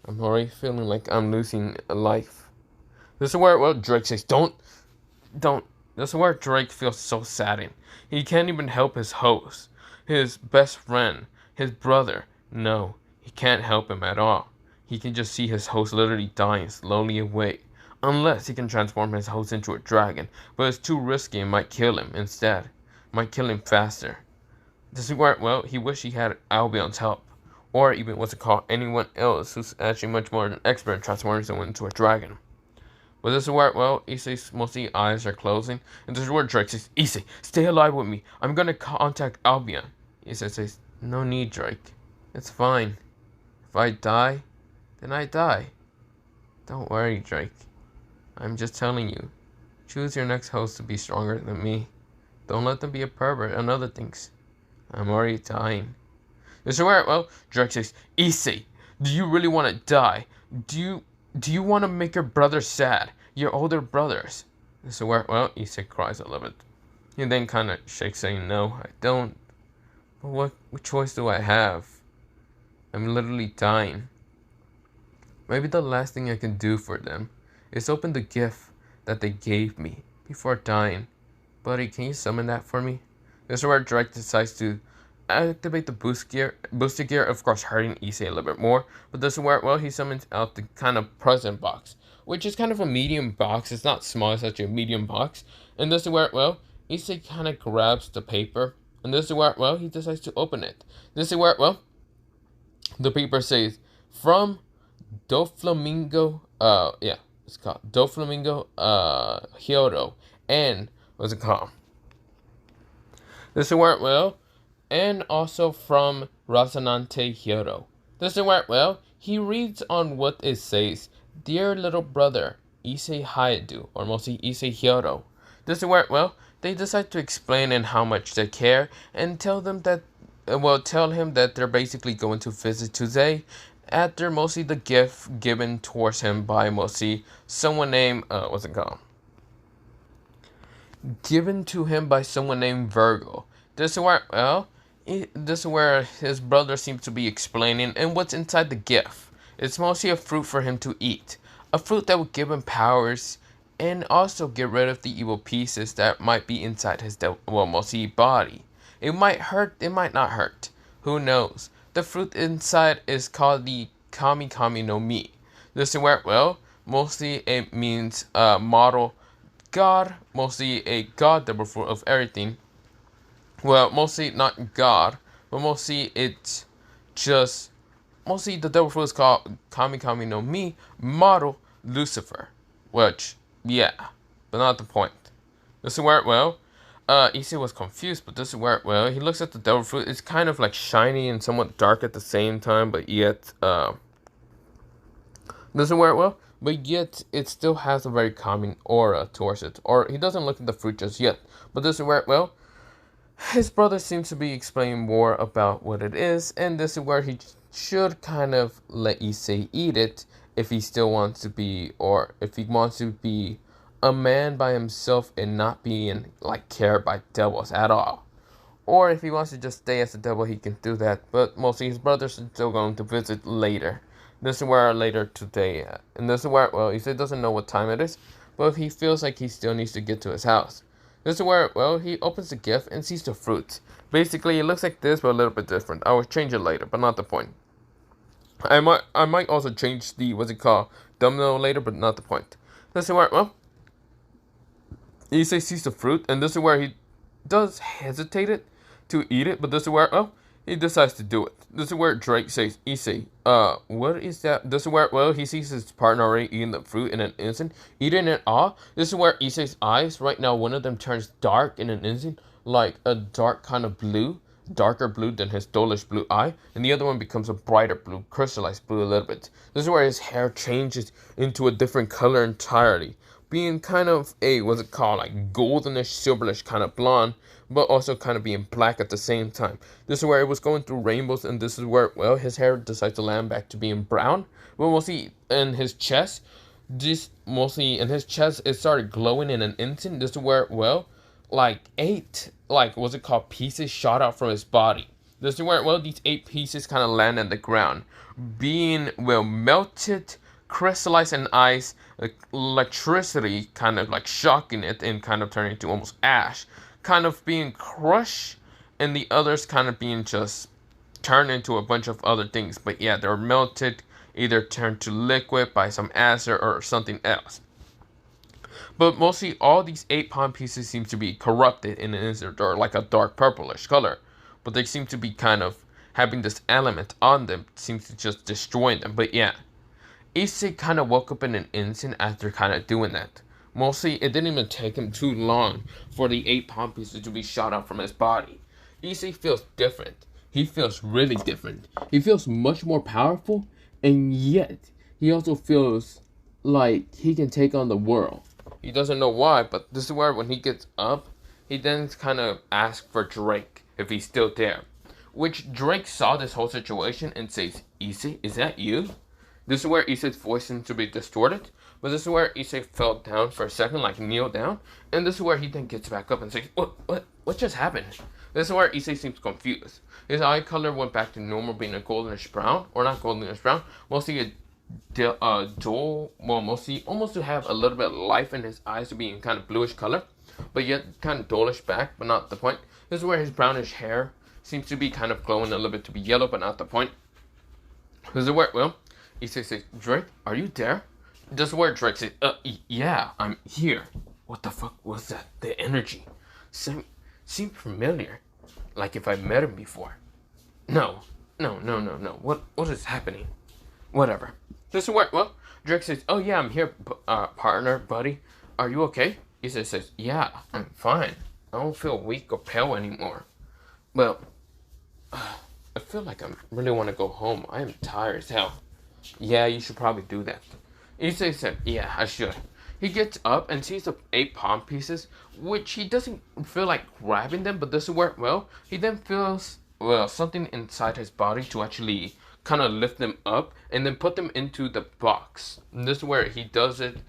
I'm already feeling like I'm losing a life. This is where, well, Drake says, don't. This is where Drake feels so saddened. He can't even help his host, his best friend, his brother. No, he can't help him at all. He can just see his host literally dying slowly away. Unless he can transform his host into a dragon. But it's too risky and might kill him instead. Might kill him faster. This is where, well, he wished he had Albion's help. Or even, what's it called, anyone else who's actually much more an expert in transforming someone into a dragon. But this is where, well, Issei's mostly eyes are closing. And this is where Drake says, Issei, stay alive with me. I'm gonna contact Albion. Issei says, no need, Drake. It's fine. If I die, then I die. Don't worry, Drake. I'm just telling you. Choose your next host to be stronger than me. Don't let them be a pervert and other things. I'm already dying. This is where, well, Drake says, Issei, do you really want to die? Do you want to make your brother sad? Your older brothers? This is where, well, Issei cries a little bit. He then kind of shakes, saying, no, I don't. But what choice do I have? I'm literally dying. Maybe the last thing I can do for them is open the gift that they gave me before dying. Buddy, can you summon that for me? This is where Drake decides to activate the booster gear, of course hurting Issei a little bit more. But this is where, well, he summons out the kind of present box, which is kind of a medium box. It's not small, it's actually a medium box. And this is where, well, Issei kind of grabs the paper. And this is where, well, he decides to open it. This is where, well, the paper says, from Doflamingo, it's called Doflamingo, Hyodo. And, what's it called? This is where, well, and also from Razanante Hyodo. This is where, well, he reads on what it says, Dear little brother, Issei Hayaду, or mostly Issei Hyodo. This is where, well, they decide to explain in how much they care and tell them that, tell him that they're basically going to visit today after mostly the gift given towards him by mostly someone named, given to him by someone named Virgo. This is where, well, this is where his brother seems to be explaining and what's inside the gift. It's mostly a fruit for him to eat. A fruit that will give him powers and also get rid of the evil pieces that might be inside his mostly body. It might hurt, it might not hurt. Who knows? The fruit inside is called the Kami Kami no Mi. This is where, well, mostly it means model God, mostly a God Devilfruit of everything. Well, mostly not God, but mostly it's just, mostly the Devilfruit is called Kami Kami no Mi, model Lucifer. Which, yeah, but not the point. This is where, well, Issei was confused, but this is where, well, he looks at the Devilfruit. It's kind of like shiny and somewhat dark at the same time, but yet, this is where, well, but yet it still has a very calming aura towards it. Or he doesn't look at the fruit just yet, but this is where, well, his brother seems to be explaining more about what it is, and this is where he should kind of let Issei eat it if he still wants to be, or if he wants to be a man by himself and not being, like, cared by devils at all. Or if he wants to just stay as a devil, he can do that, but mostly his brother's still going to visit later. This is where later today at. And this is where, well, Issei doesn't know what time it is, but he feels like he still needs to get to his house. This is where, well, he opens the gift and sees the fruits. Basically, it looks like this, but a little bit different. I will change it later, but not the point. I might also change the, what's it called, thumbnail later, but not the point. This is where, well, Issei sees the fruit, and this is where he does hesitate to eat it, but this is where, well, he decides to do it. This is where Drake says, Issei, what is that? This is where, well, he sees his partner already eating the fruit in an instant, eating it all. This is where Issei's eyes, right now, one of them turns dark in an instant, like a dark kind of blue, darker blue than his dullish blue eye, and the other one becomes a brighter blue, crystallized blue a little bit. This is where his hair changes into a different color entirely, being kind of a, what's it called, like goldenish, silverish kind of blonde, but also kind of being black at the same time. This is where it was going through rainbows, and this is where, well, his hair decides to land back to being brown. But we'll see in his chest, This mostly in his chest, it started glowing in an instant. This is where, well, like 8, like, what's it called, pieces shot out from his body. This is where, well, these 8 pieces kind of land on the ground, being, well, melted, crystallized in ice, like electricity kind of like shocking it and kind of turning into almost ash, kind of being crushed, and the others kind of being just turned into a bunch of other things. But yeah, they're melted, either turned to liquid by some acid or something else. But mostly all these 8 palm pieces seem to be corrupted in an instant, or like a dark purplish color. But they seem to be kind of having this element on them, seems to just destroying them. But yeah, Issei kind of woke up in an instant after kind of doing that. Mostly, it didn't even take him too long for the 8 palm pieces to be shot out from his body. Issei feels different. He feels really different. He feels much more powerful, and yet he also feels like he can take on the world. He doesn't know why, but this is where when he gets up, he then kind of asks for Drake if he's still there. Which Drake saw this whole situation and says, "Issei, is that you?" This is where Issei's voice seems to be distorted, but this is where Issei fell down for a second, like kneel down, and this is where he then gets back up and says, What just happened?" This is where Issei seems confused. His eye color went back to normal, being a goldenish brown, or not goldenish brown, mostly a dull, well, mostly almost to have a little bit of life in his eyes, to be in kind of bluish color, but yet kind of dullish back, but not the point. This is where his brownish hair seems to be kind of glowing a little bit to be yellow, but not the point. This is where, well, Issei says, "Drake, are you there?" This is where Drake says, yeah, I'm here." What the fuck was that? The energy seemed familiar, like if I met him before. No. What is happening? Whatever. This is where, well, Drake says, "Oh yeah, I'm here, partner, buddy. Are you okay?" Issei says, "Yeah, I'm fine. I don't feel weak or pale anymore. Well, I feel like I really want to go home. I am tired as hell." "Yeah, you should probably do that." Issei said, "Yeah, I should." He gets up and sees the 8 palm pieces, which he doesn't feel like grabbing them, but this is where, well, he then feels, well, something inside his body to actually kind of lift them up and then put them into the box. And this is where he does it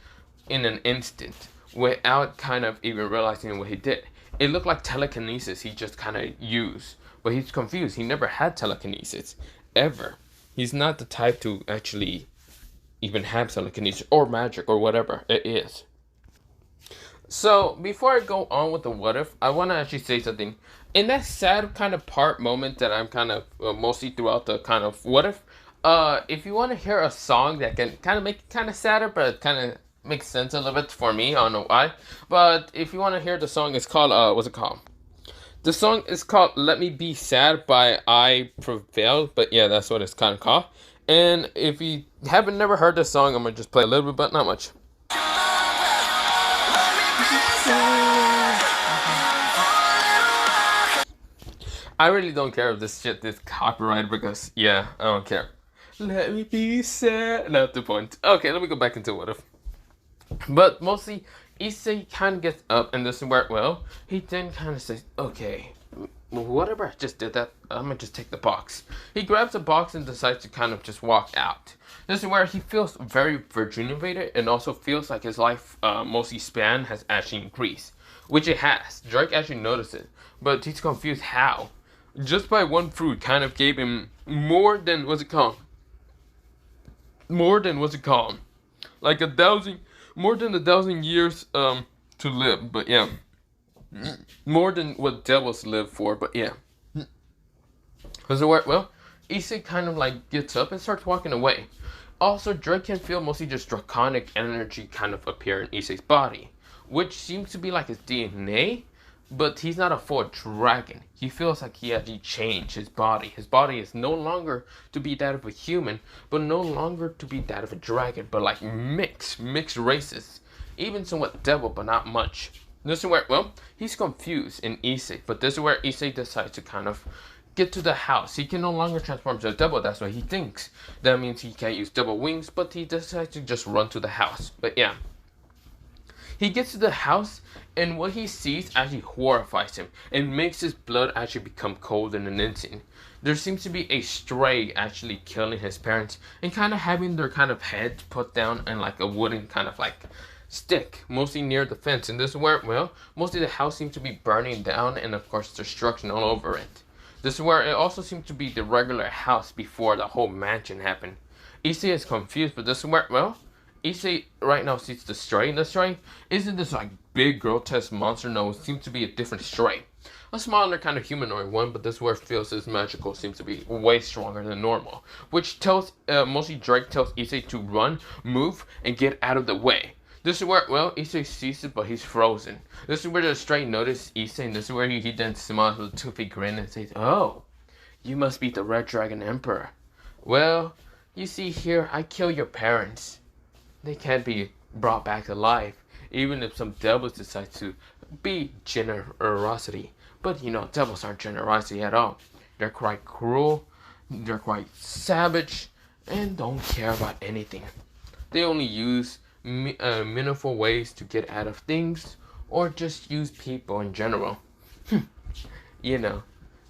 in an instant without kind of even realizing what he did. It looked like telekinesis he just kind of used, but he's confused. He never had telekinesis, ever. He's not the type to actually even have telekinesis or magic or whatever it is. So, before I go on with the what if, I want to actually say something. In that sad kind of part moment that I'm kind of mostly throughout the kind of what if you want to hear a song that can kind of make it kind of sadder, but kind of makes sense a little bit for me, I don't know why. But if you want to hear the song, it's called, what's it called? The song is called "Let Me Be Sad" by I Prevail, but yeah, that's what it's kind of called. And if you haven't never heard this song, I'm going to just play a little bit, but not much. I really don't care if this shit is copyrighted, because, yeah, I don't care. Let me be sad. Not the point. Okay, let me go back into what if. But mostly, Issei kind of gets up, and this is where, well, he then kind of says, "Okay, whatever, I just did that, I'm gonna just take the box." He grabs the box and decides to kind of just walk out. This is where he feels very rejuvenated, and also feels like his life mostly span has actually increased, which it has. Drake actually noticed it, but he's confused how. Just by one fruit kind of gave him more than, what's it called? Like more than 1,000 years to live, but yeah. More than what devils live for, but yeah. So well, Issei kind of like gets up and starts walking away. Also, Drake can feel mostly just draconic energy kind of appear in Issei's body, which seems to be like his DNA, but he's not a full dragon. He feels like he actually changed his body. His body is no longer to be that of a human, but no longer to be that of a dragon, but like mixed races. Even somewhat devil, but not much. This is where, well, he's confused in Issei, but this is where Issei decides to kind of get to the house. He can no longer transform to a devil, that's what he thinks. That means he can't use double wings, but he decides to just run to the house. But yeah. He gets to the house, and what he sees actually horrifies him and makes his blood actually become cold in an instant. There seems to be a stray actually killing his parents and kind of having their kind of heads put down in like a wooden kind of like stick, mostly near the fence. And this is where, well, mostly the house seems to be burning down and of course destruction all over it. This is where it also seems to be the regular house before the whole mansion happened. Issei is confused, but this is where, well, Issei right now sees the stray, and the stray isn't this like big grotesque monster. No, it seems to be a different stray. A smaller kind of humanoid one, but this is where it feels his magical seems to be way stronger than normal. Which tells, mostly Drake tells Issei to run, move, and get out of the way. This is where, well, Issei sees it, but he's frozen. This is where the stray notices Issei, and this is where he then smiles with a toothy grin and says, "Oh, you must be the Red Dragon Emperor. Well, you see here, I kill your parents. They can't be brought back to life, even if some devils decide to be generosity. But you know, devils aren't generosity at all. They're quite cruel, they're quite savage, and don't care about anything. They only use meaningful ways to get out of things, or just use people in general. You know,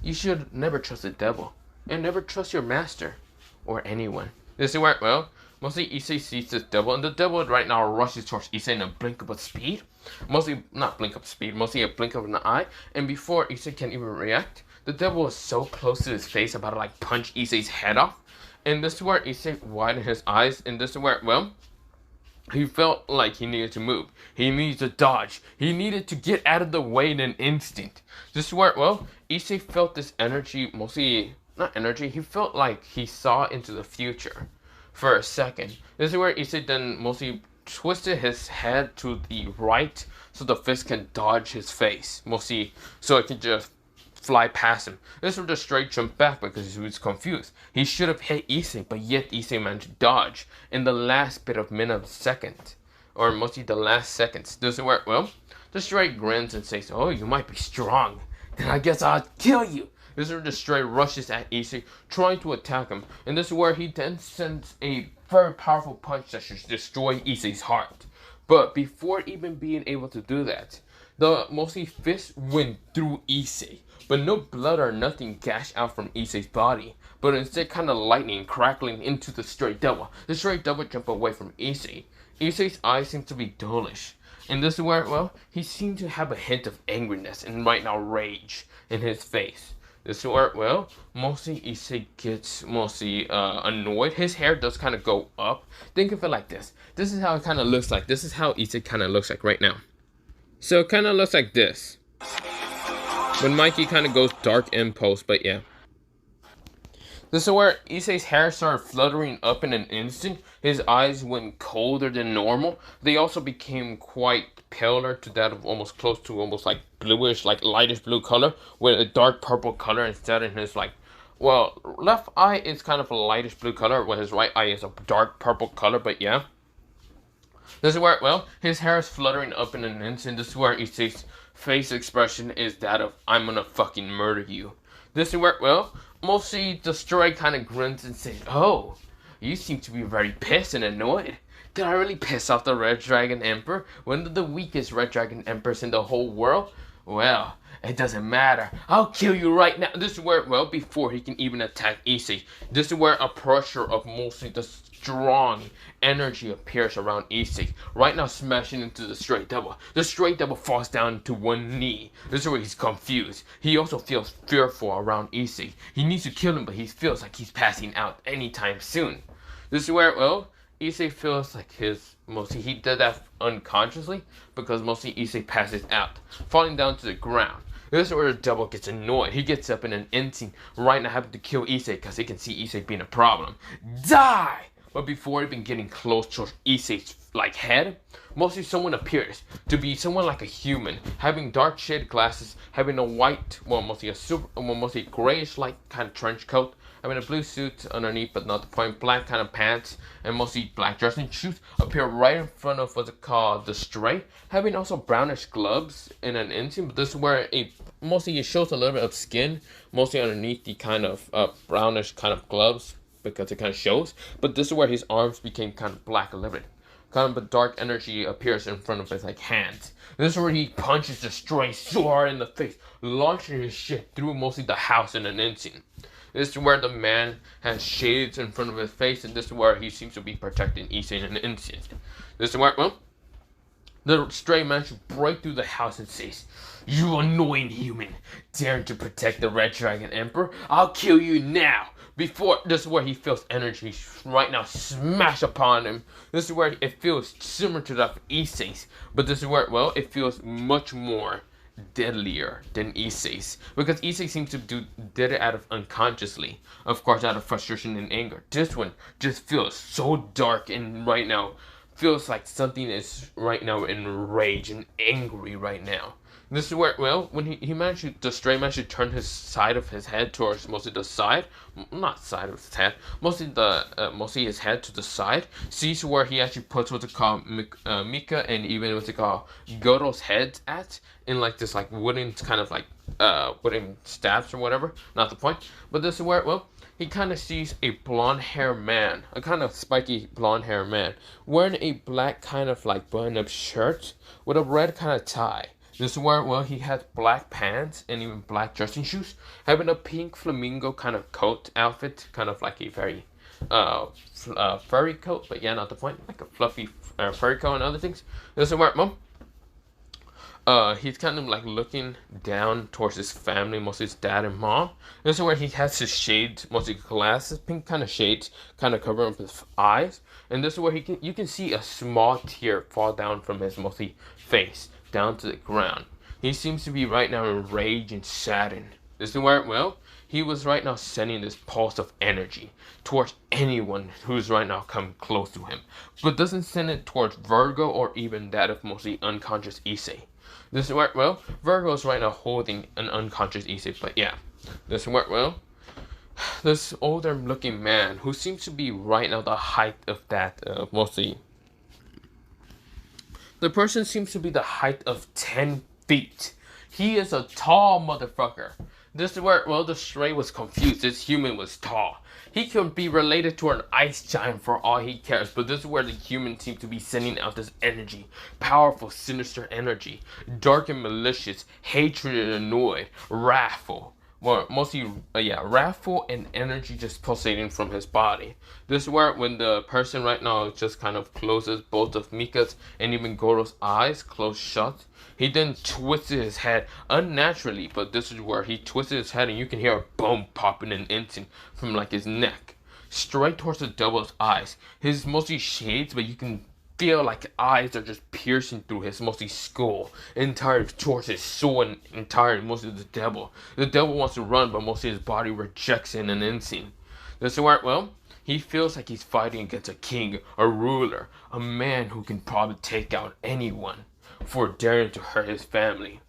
you should never trust the devil, and never trust your master, or anyone." This is where, well, mostly Issei sees this devil, and the devil right now rushes towards Issei in a blink of a speed. Mostly, not blink of speed, mostly a blink of an eye. And before Issei can even react, the devil is so close to his face about to like punch Issei's head off. And this is where Issei widened his eyes, and this is where, well, he felt like he needed to move. He needed to dodge. He needed to get out of the way in an instant. This is where, well, Issei felt this energy, mostly, not energy, he felt like he saw into the future for a second. This is where Issei then mostly twisted his head to the right so the fist can dodge his face. Mostly so it can just fly past him. This was just straight jump back because he was confused. He should have hit Issei, but yet Issei managed to dodge in the last bit of minute of second. Or mostly the last seconds. This is where, well, the stray grins and says, "Oh, you might be strong. Then I guess I'll kill you." This is where the stray rushes at Issei, trying to attack him. And this is where he then sends a very powerful punch that should destroy Issei's heart. But before even being able to do that, the mostly fist went through Issei. But no blood or nothing gashed out from Issei's body, but instead kind of lightning crackling into the stray devil. The stray devil jumped away from Issei. Issei's eyes seemed to be dullish. And this is where, well, he seemed to have a hint of angriness and right now rage in his face. This is where, well, mostly Issei gets mostly annoyed. His hair does kind of go up. Think of it like this. This is how it kind of looks like. This is how Issei kind of looks like right now. So it kind of looks like this. When Mikey kind of goes dark in post, but yeah. This is where Issei's hair started fluttering up in an instant. His eyes went colder than normal. They also became quite paler to that of almost close to almost like bluish, like lightish blue color with a dark purple color instead in his like, well, left eye is kind of a lightish blue color while his right eye is a dark purple color, but yeah. This is where, well, his hair is fluttering up in an instant. This is where Issei's face expression is that of, "I'm gonna fucking murder you." This is where, well, mostly the stray kind of grins and says, "Oh, you seem to be very pissed and annoyed. Did I really piss off the Red Dragon Emperor? One of the weakest Red Dragon Emperors in the whole world? Well, it doesn't matter. I'll kill you right now." This is where, well, before he can even attack Issei, this is where a pressure of mostly the strong energy appears around Issei, right now smashing into the stray devil. The stray devil falls down to one knee. This is where he's confused. He also feels fearful around Issei. He needs to kill him, but he feels like he's passing out anytime soon. This is where, well, Issei feels like mostly he did that unconsciously because mostly Issei passes out, falling down to the ground. This is where the devil gets annoyed. He gets up in an instant, right now having to kill Issei because he can see Issei being a problem. Die! But before even getting close to Issei's like head, mostly someone appears to be someone like a human, having dark shaded glasses, having a white, well, mostly grayish like kind of trench coat, having a blue suit underneath, but not the point, black kind of pants, and mostly black dressing shoes, appear right in front of what's it called, the stray, having also brownish gloves in an instant. But this is where mostly it shows a little bit of skin, mostly underneath the kind of brownish kind of gloves, because it kind of shows. But this is where his arms became kind of black a little bit. kind of a dark energy appears in front of his like hands. This is where he punches the stray so hard in the face, launching his shit through mostly the house in an instant. This is where the man has shades in front of his face, and this is where he seems to be protecting Issei in an instant. This is where, well, the stray man should break through the house and says, "You annoying human, daring to protect the Red Dragon Emperor? I'll kill you now!" Before, this is where he feels energy right now smash upon him. This is where it feels similar to that of Issei's, but this is where, well, it feels much more deadlier than Issei's, because Issei seems to did it out of unconsciously, of course out of frustration and anger. This one just feels so dark and right now feels like something is right now enraged and angry right now. This is where, well, when he managed to, the stray man should turn his side of his head towards mostly the side, not side of his head, mostly his head to the side. Sees where he actually puts what's it called Mika and even what's it called Goto's heads at in like this like wooden kind of like wooden stabs or whatever. Not the point. But this is where, well, he kind of sees a blonde hair man, a kind of spiky blonde hair man, wearing a black kind of like button up shirt with a red kind of tie. This is where, well, he has black pants and even black dressing shoes, having a pink flamingo kind of coat outfit, kind of like a very furry coat, but yeah, not the point, like a fluffy furry coat and other things. This is where, he's kind of like looking down towards his family, mostly his dad and mom. This is where he has his shades, mostly glasses, pink kind of shades, kind of covering up his eyes. And this is where you can see a small tear fall down from his mostly face down to the ground. He seems to be right now enraged and saddened. This is where, well, he was right now sending this pulse of energy towards anyone who's right now come close to him, but doesn't send it towards Virgo or even that of mostly unconscious Issei. This is where, well, Virgo is right now holding an unconscious Issei, but yeah. This is where, well, this older looking man who seems to be right now the height of that mostly. The person seems to be the height of 10 feet. He is a tall motherfucker. This is where, well, the stray was confused. This human was tall. He could be related to an ice giant for all he cares, but this is where the human seems to be sending out this energy. Powerful, sinister energy. Dark and malicious. Hatred and annoyed. Wrathful. Well, mostly, wrathful and energy just pulsating from his body. This is where when the person right now just kind of closes both of Mika's and even Goro's eyes closed shut. He then twisted his head unnaturally, but this is where he twisted his head and you can hear a bone pop in an instant from like his neck. Straight towards the devil's eyes. His mostly shades, but you can feel like eyes are just piercing through his mostly skull, entire towards his soul and entire mostly the devil. The devil wants to run, but mostly his body rejects in an instant. This is where, well, he feels like he's fighting against a king, a ruler, a man who can probably take out anyone for daring to hurt his family.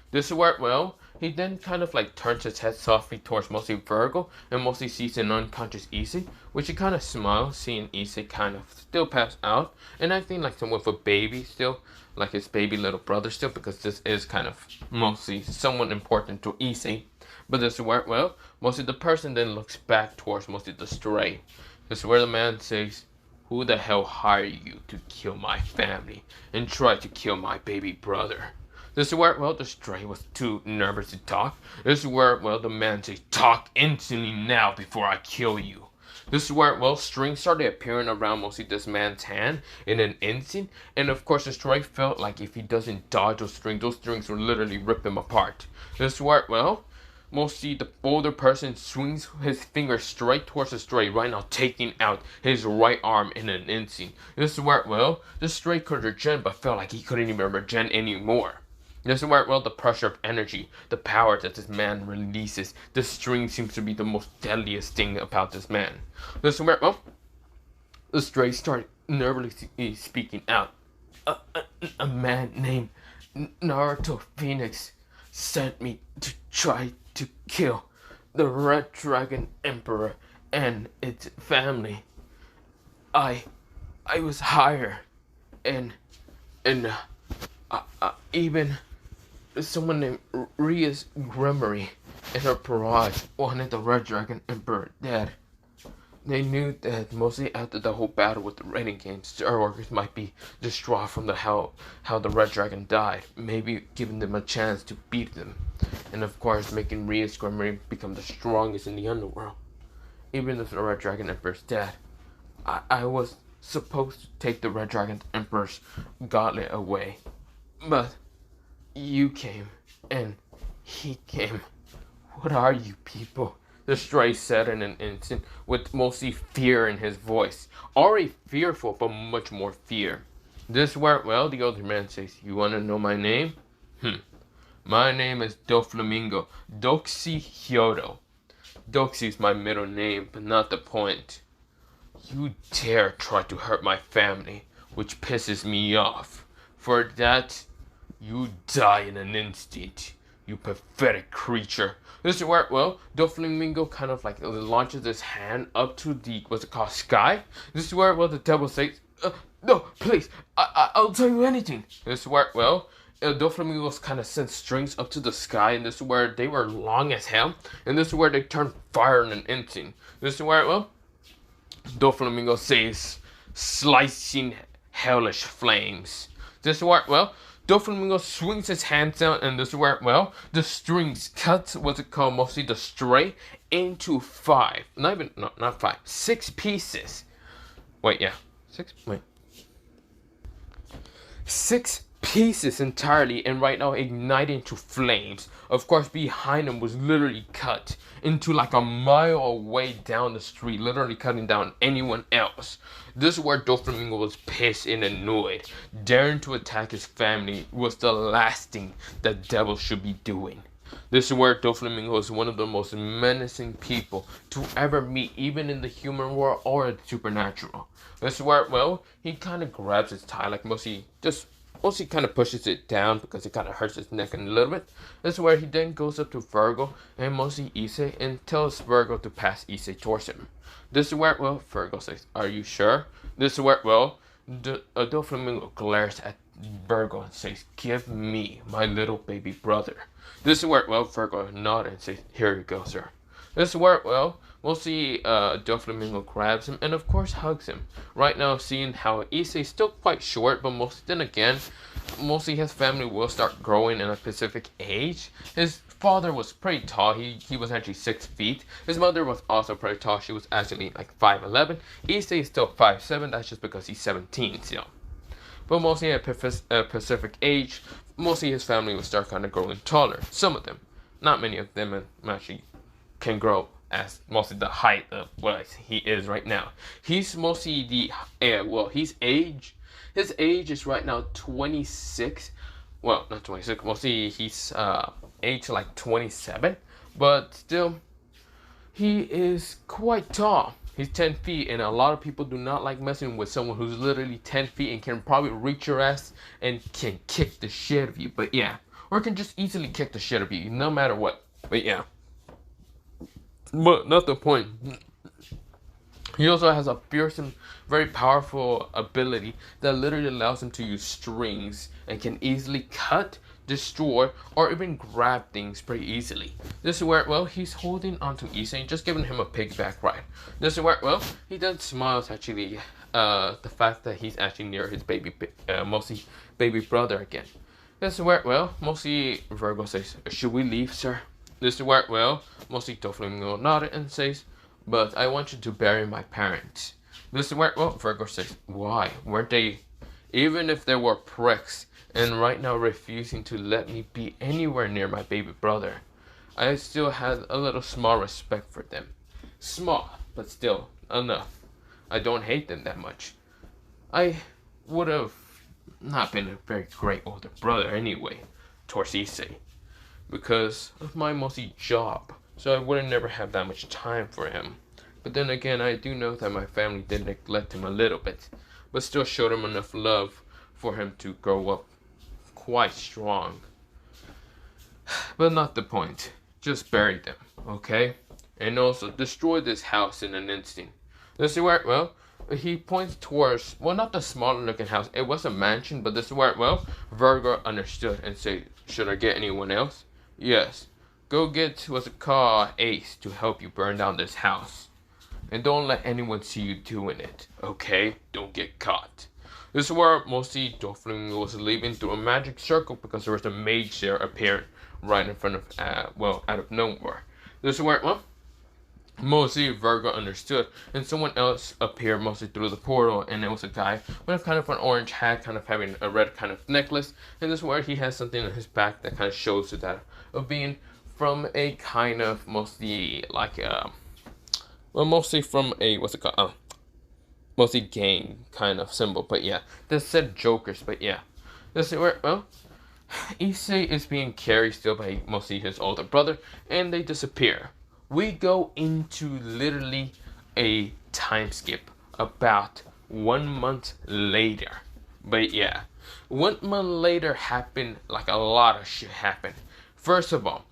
This is where, well, he then kind of like turns his head softly towards mostly Virgo and mostly sees an unconscious Issei, which he kind of smiles, seeing Issei kind of still pass out and acting like someone with a baby still, like his baby little brother still, because this is kind of mostly someone important to Issei. But this is where, well, mostly the person then looks back towards mostly the stray. This is where the man says, "Who the hell hired you to kill my family and try to kill my baby brother?" This is where, well, the stray was too nervous to talk. This is where, well, the man says, "Talk instantly now before I kill you." This is where, well, strings started appearing around mostly this man's hand in an instant. And of course, the stray felt like if he doesn't dodge those strings will literally rip him apart. This is where, well, mostly the older person swings his finger straight towards the stray, right now taking out his right arm in an instant. This is where, well, the stray could regen, but felt like he couldn't even regen anymore. This is where, well, the pressure of energy, the power that this man releases, the string seems to be the most deadliest thing about this man. This is where, well, the stray started nervously speaking out. A man named Naruto Phoenix sent me to try to kill the Red Dragon Emperor and its family. I was hired, and even someone named Ria's Grimory and her barrage wanted the Red Dragon Emperor dead. They knew that mostly after the whole battle with the raiding games, their workers might be distraught from the how the Red Dragon died, maybe giving them a chance to beat them, and of course making Ria Squammery become the strongest in the underworld. Even if the Red Dragon Emperor's dead, I was supposed to take the Red Dragon Emperor's gauntlet away, but you came, and he came. What are you people? The stray said in an instant, with mostly fear in his voice. Already fearful, but much more fear. This where, well, the older man says, you want to know my name? My name is Doflamingo, Doxy Hyodo. Doxy is my middle name, but not the point. You dare try to hurt my family, which pisses me off. For that, you die in an instant, you pathetic creature. This is where, well, Doflamingo kind of like launches his hand up to the, what's it called, sky. This is where, well, the devil says, no, please, I'll tell you anything. This is where, well, Doflamingos kind of sent strings up to the sky, and this is where they were long as hell, and this is where they turned fire in an instant. This is where, well, Doflamingo says, slicing hellish flames. This is where, well, Doflamingo swings his hands down, and this is where, well, the strings cut, what's it called, mostly the stray, into five. Not five, 6 pieces. Wait, yeah. 6 pieces entirely, and right now igniting to flames. Of course, behind him was literally cut into like a mile away down the street, literally cutting down anyone else. This is where Doflamingo was pissed and annoyed. Daring to attack his family was the last thing the devil should be doing. This is where Doflamingo is one of the most menacing people to ever meet, even in the human world or the supernatural. This is where, well, he kind of grabs his tie, like mostly kind of pushes it down because it kind of hurts his neck a little bit. This is where he then goes up to Virgo and mostly Issei and tells Virgo to pass Issei towards him. This is where, well, Virgo says, are you sure? This is where, well, Doflamingo glares at Virgo and says, give me my little baby brother. This is where, well, Virgo nods and says, here you go, sir. This is where, well, mostly Doflamingo grabs him and of course hugs him. Right now, seeing how Issei is still quite short, but then again, mostly his family will start growing in a specific age. His father was pretty tall. He was actually 6 feet. His mother was also pretty tall. She was actually like 5'11". Issei is still 5'7". That's just because he's 17 still. But mostly at Pacific age, mostly his family will start kind of growing taller. Some of them, not many of them, actually can grow as mostly the height of what he is right now. He's mostly his age is right now 26. Well, not 26. Mostly he's age like 27, but still he is quite tall. He's 10 feet, and a lot of people do not like messing with someone who's literally 10 feet and can probably reach your ass and can kick the shit out of you. But yeah, or can just easily kick the shit out of you, no matter what. But yeah, but not the point. He also has a fearsome, very powerful ability that literally allows him to use strings and can easily cut, destroy, or even grab things pretty easily. This is where, well, he's holding onto Issei, just giving him a piggyback ride. This is where, well, he then smiles actually, the fact that he's actually near his mostly baby brother again. This is where, well, mostly Virgo says, should we leave, sir? This is where, well, mostly Doflamingo nodded and says, but I want you to bury my parents. This is where, well, Virgo says, why? Weren't they, even if they were pricks, and right now refusing to let me be anywhere near my baby brother, I still had a little small respect for them. Small, but still enough. I don't hate them that much. I would have not been a very great older brother anyway, towards Issei, because of my mostly job, so I wouldn't never have that much time for him. But then again, I do know that my family did neglect him a little bit, but still showed him enough love for him to grow up quite strong. But not the point. Just bury them, okay? And also destroy this house in an instant. This is where, well, he points towards, well, not the smaller looking house. It was a mansion, but this is where, well, Virgo understood and said, should I get anyone else? Yes. Go get, what's it called, Ace to help you burn down this house. and don't let anyone see you doing it, okay? Don't get caught. This is where mostly Devilfruit was leaving through a magic circle because there was a mage there appearing right in front of, out of nowhere. This is where, mostly Virgo understood, and someone else appeared mostly through the portal, and it was a guy with kind of an orange hat, kind of having a red kind of necklace, and this is where he has something on his back that kind of shows that of being from a kind of mostly like mostly from a mostly gang kind of symbol, but yeah, this said Jokers, but yeah, this is where Issei is being carried still by mostly his older brother, and they disappear. We go into literally a time skip about 1 month later. But yeah, 1 month later happened like a lot of shit happened. First of all,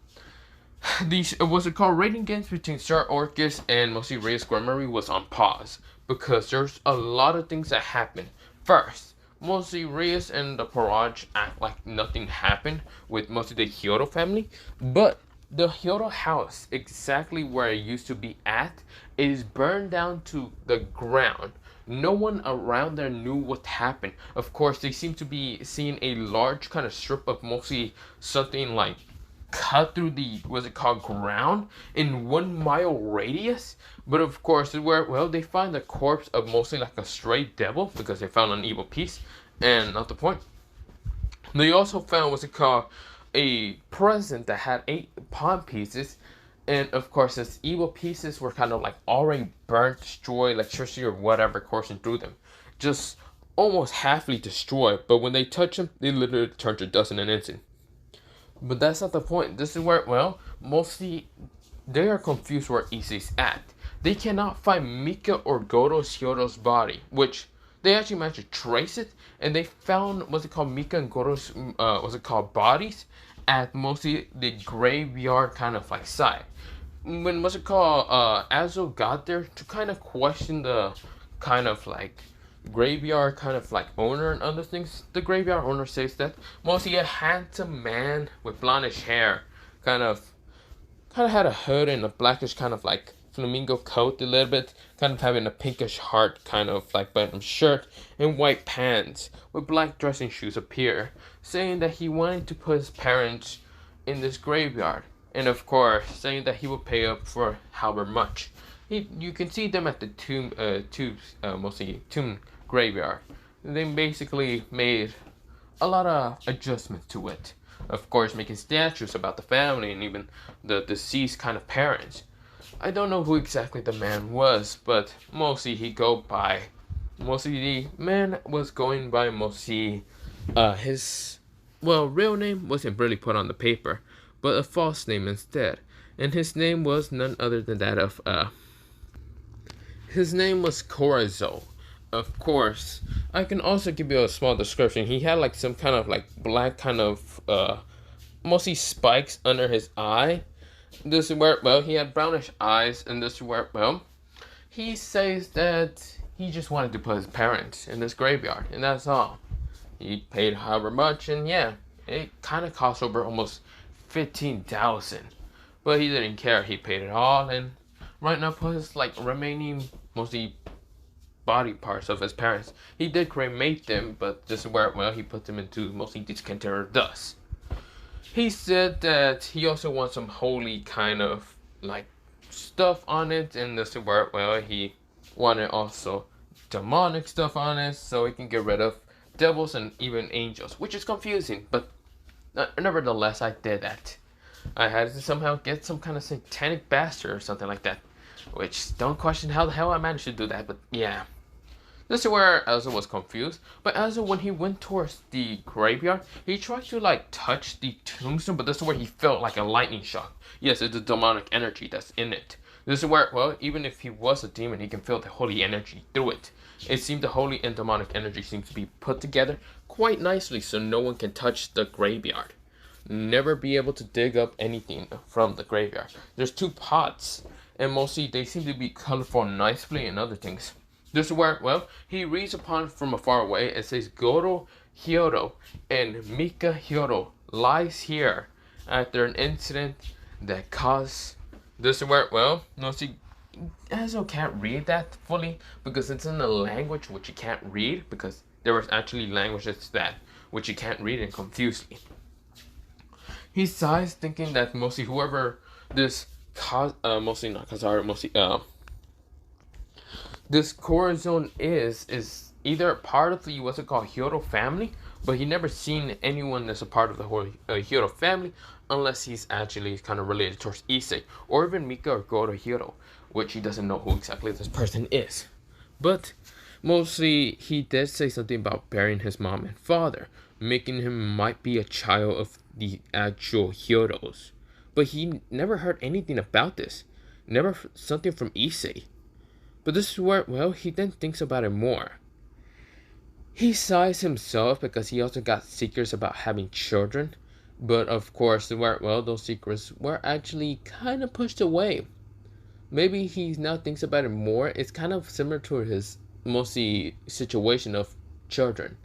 rating games between Star Orcus and mostly Reyes Grammary was on pause because there's a lot of things that happened. First, mostly Reyes and the Parage act like nothing happened with mostly the Hyodo family, but the Hyodo house, exactly where it used to be at, is burned down to the ground. No one around there knew what happened. Of course, they seem to be seeing a large kind of strip of mostly something like cut through the, ground in 1 mile radius. But of course, they find the corpse of mostly like a stray devil because they found an evil piece, and not the point. They also found a present that had 8 pawn pieces, and of course these evil pieces were kind of like already burnt, destroyed, electricity or whatever coursing through them, just almost halfly destroyed, but when they touch them, they literally turn to dust in an instant. But that's not the point. This is where, mostly they are confused where Issei's at. They cannot find Mika or Hyodo's body, which they actually managed to trace it, and they found Mika and Goro's bodies at mostly the graveyard kind of like site. When Azo got there to kind of question the kind of like graveyard kind of like owner and other things, the graveyard owner says that mostly a handsome man with blondish hair, kind of had a hood and a blackish kind of like flamingo coat a little bit, kind of having a pinkish heart kind of like button shirt and white pants with black dressing shoes appear, saying that he wanted to put his parents in this graveyard, and of course saying that he will pay up for however much. You can see them at the mostly tomb graveyard. They basically made a lot of adjustments to it. Of course, making statues about the family and even the deceased kind of parents. I don't know who exactly the man was, but mostly the man was going by mostly his real name wasn't really put on the paper, but a false name instead. And his name was none other than that of his name was Corazon. Of course, I can also give you a small description. He had like some kind of like black kind of mostly spikes under his eye. This is where, he had brownish eyes, and this is where, he says that he just wanted to put his parents in this graveyard, and that's all. He paid however much, and yeah, it kind of cost over almost 15,000. But he didn't care, he paid it all, and right now put his like remaining mostly body parts of his parents. He did cremate them, but this is where, he put them into mostly this container of dust. He said that he also wants some holy kind of like stuff on it, and this is where, he wanted also demonic stuff on it so he can get rid of devils and even angels, which is confusing, but nevertheless I did that. I had to somehow get some kind of satanic bastard or something like that, which don't question how the hell I managed to do that, but yeah. This is where Elsa was confused, but Elsa, when he went towards the graveyard, he tried to like touch the tombstone, but this is where he felt like a lightning shock. Yes, it's the demonic energy that's in it. This is where, even if he was a demon, he can feel the holy energy through it. It seemed the holy and demonic energy seems to be put together quite nicely so no one can touch the graveyard. Never be able to dig up anything from the graveyard. There's 2 pots, and mostly they seem to be colorful nicely and other things. This is where, he reads upon from afar away. It says Goro Hyodo and Mika Hyodo lies here after an incident that caused. This is where, mostly Azo can't read that fully because it's in a language which he can't read, because there was actually languages that which he can't read and confused me. He sighs, thinking that mostly whoever this mostly not Kazari, mostly this Corazon is either part of the what's it called Hyoto family, but he never seen anyone that's a part of the whole Hyoto family unless he's actually kind of related towards Issei or even Mika or Goro Hyoto, which he doesn't know who exactly this person is. But mostly he did say something about burying his mom and father, making him might be a child of the actual Hyotos. But he never heard anything about this. Never something from Issei. But this is where, well, he then thinks about it more. He sighs himself because he also got secrets about having children. But of course, well, those secrets were actually kind of pushed away. Maybe he now thinks about it more. It's kind of similar to his mostly situation of children.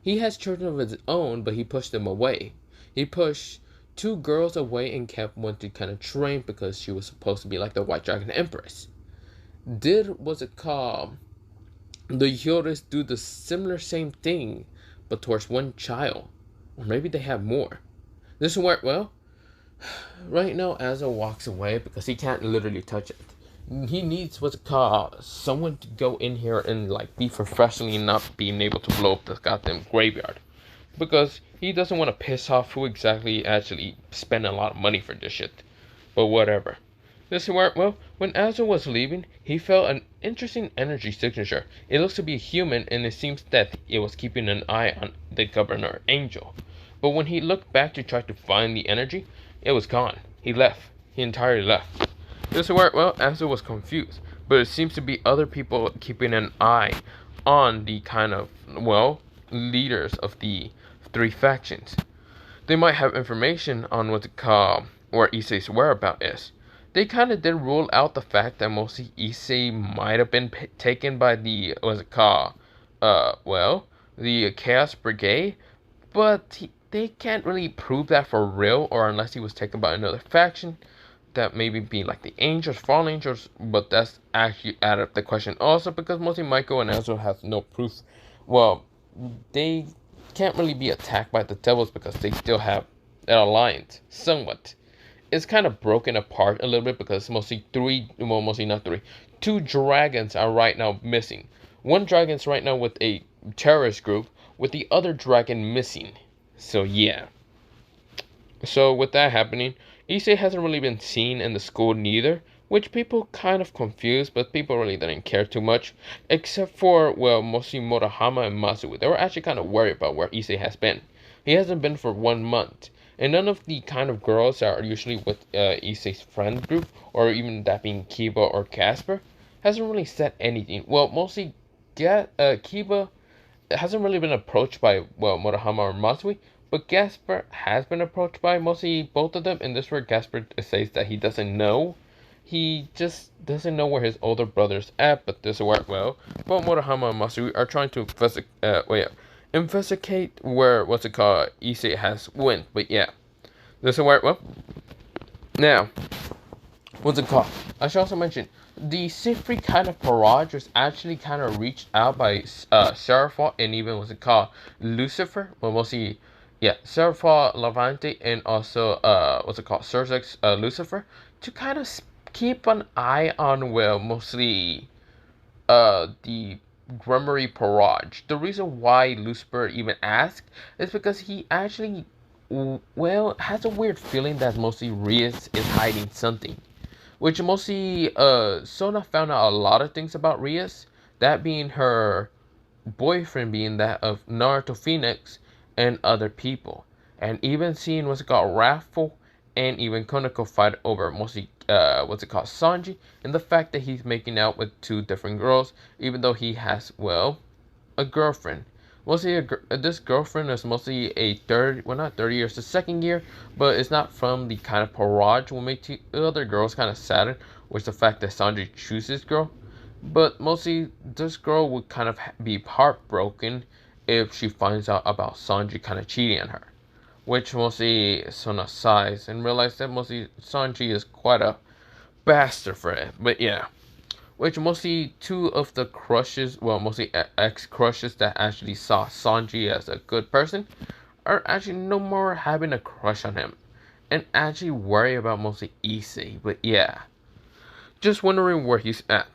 He has children of his own, but he pushed them away. He pushed 2 girls away and kept one to kind of train because she was supposed to be like the White Dragon Empress. What's it called? The Hyotos do the same thing, but towards one child. Or maybe they have more. This is where, well, right now Azo walks away because he can't literally touch it. He needs what's it called? Someone to go in here and like be professionally not being able to blow up the goddamn graveyard. Because he doesn't want to piss off who exactly actually spent a lot of money for this shit. But whatever. This is where, well, when Azo was leaving, he felt an interesting energy signature. It looks to be a human, and it seems that it was keeping an eye on the Governor Angel. But when he looked back to try to find the energy, it was gone. He left. He entirely left. This is where, well, Azo was confused. But it seems to be other people keeping an eye on the kind of, well, leaders of the 3 factions. They might have information on what to call where Issei's whereabouts is. They kind of did rule out the fact that mostly Issei might have been taken by the, what's it called, well, the Chaos Brigade, but they can't really prove that for real, or unless he was taken by another faction, that maybe be like the Angels, Fallen Angels, but that's actually out of the question also, because mostly Michael and Azo have no proof. Well, they can't really be attacked by the Devils because they still have an alliance, somewhat. It's kind of broken apart a little bit because mostly 2 dragons are right now missing. One dragon's right now with a terrorist group, with the other dragon missing. So yeah. So with that happening, Issei hasn't really been seen in the school neither, which people kind of confused, but people really didn't care too much. Except for, well, mostly Murahama and Masui. They were actually kind of worried about where Issei has been. He hasn't been for 1 month. And none of the kind of girls that are usually with Issei's friend group, or even that being Kiba or Casper, hasn't really said anything. Well, mostly Kiba hasn't really been approached by, well, Murahama or Masui, but Casper has been approached by mostly both of them, and this is where Casper says that he doesn't know. He just doesn't know where his older brother's at, but this is where, well, both Murahama and Masui are trying to investigate where, what's it called, Issei has went. But yeah, this is where, well, now, what's it called? I should also mention, the Siegfried kind of barrage was actually kind of reached out by Seraphon and even, what's it called, Lucifer. Well, mostly, yeah, Seraphon, Levante, and also, what's it called, Cersei's Lucifer, to kind of keep an eye on, well, mostly, the Grummery Barrage. The reason why Lucifer even asked is because he actually, well, has a weird feeling that mostly Rias is hiding something. Which mostly, Sona found out a lot of things about Rias. That being her boyfriend being that of Naruto Phoenix and other people. And even seeing what's it called, Wrathful and even Konako fight over mostly, what's it called, Sanji, and the fact that he's making out with 2 different girls, even though he has, well, a girlfriend. Mostly, this girlfriend is mostly a third, well, not 30 years, the 2nd year, but it's not from the kind of barrage will make the other girls kind of saddened, which the fact that Sanji chooses girl. But mostly, this girl would kind of be heartbroken if she finds out about Sanji kind of cheating on her. Which mostly Sona sighs and realizes that mostly Sanji is quite a bastard for it. But yeah. which mostly two of the crushes, well, mostly ex-crushes that actually saw Sanji as a good person, are actually no more having a crush on him, and actually worry about mostly Issei. But yeah, just wondering where he's at.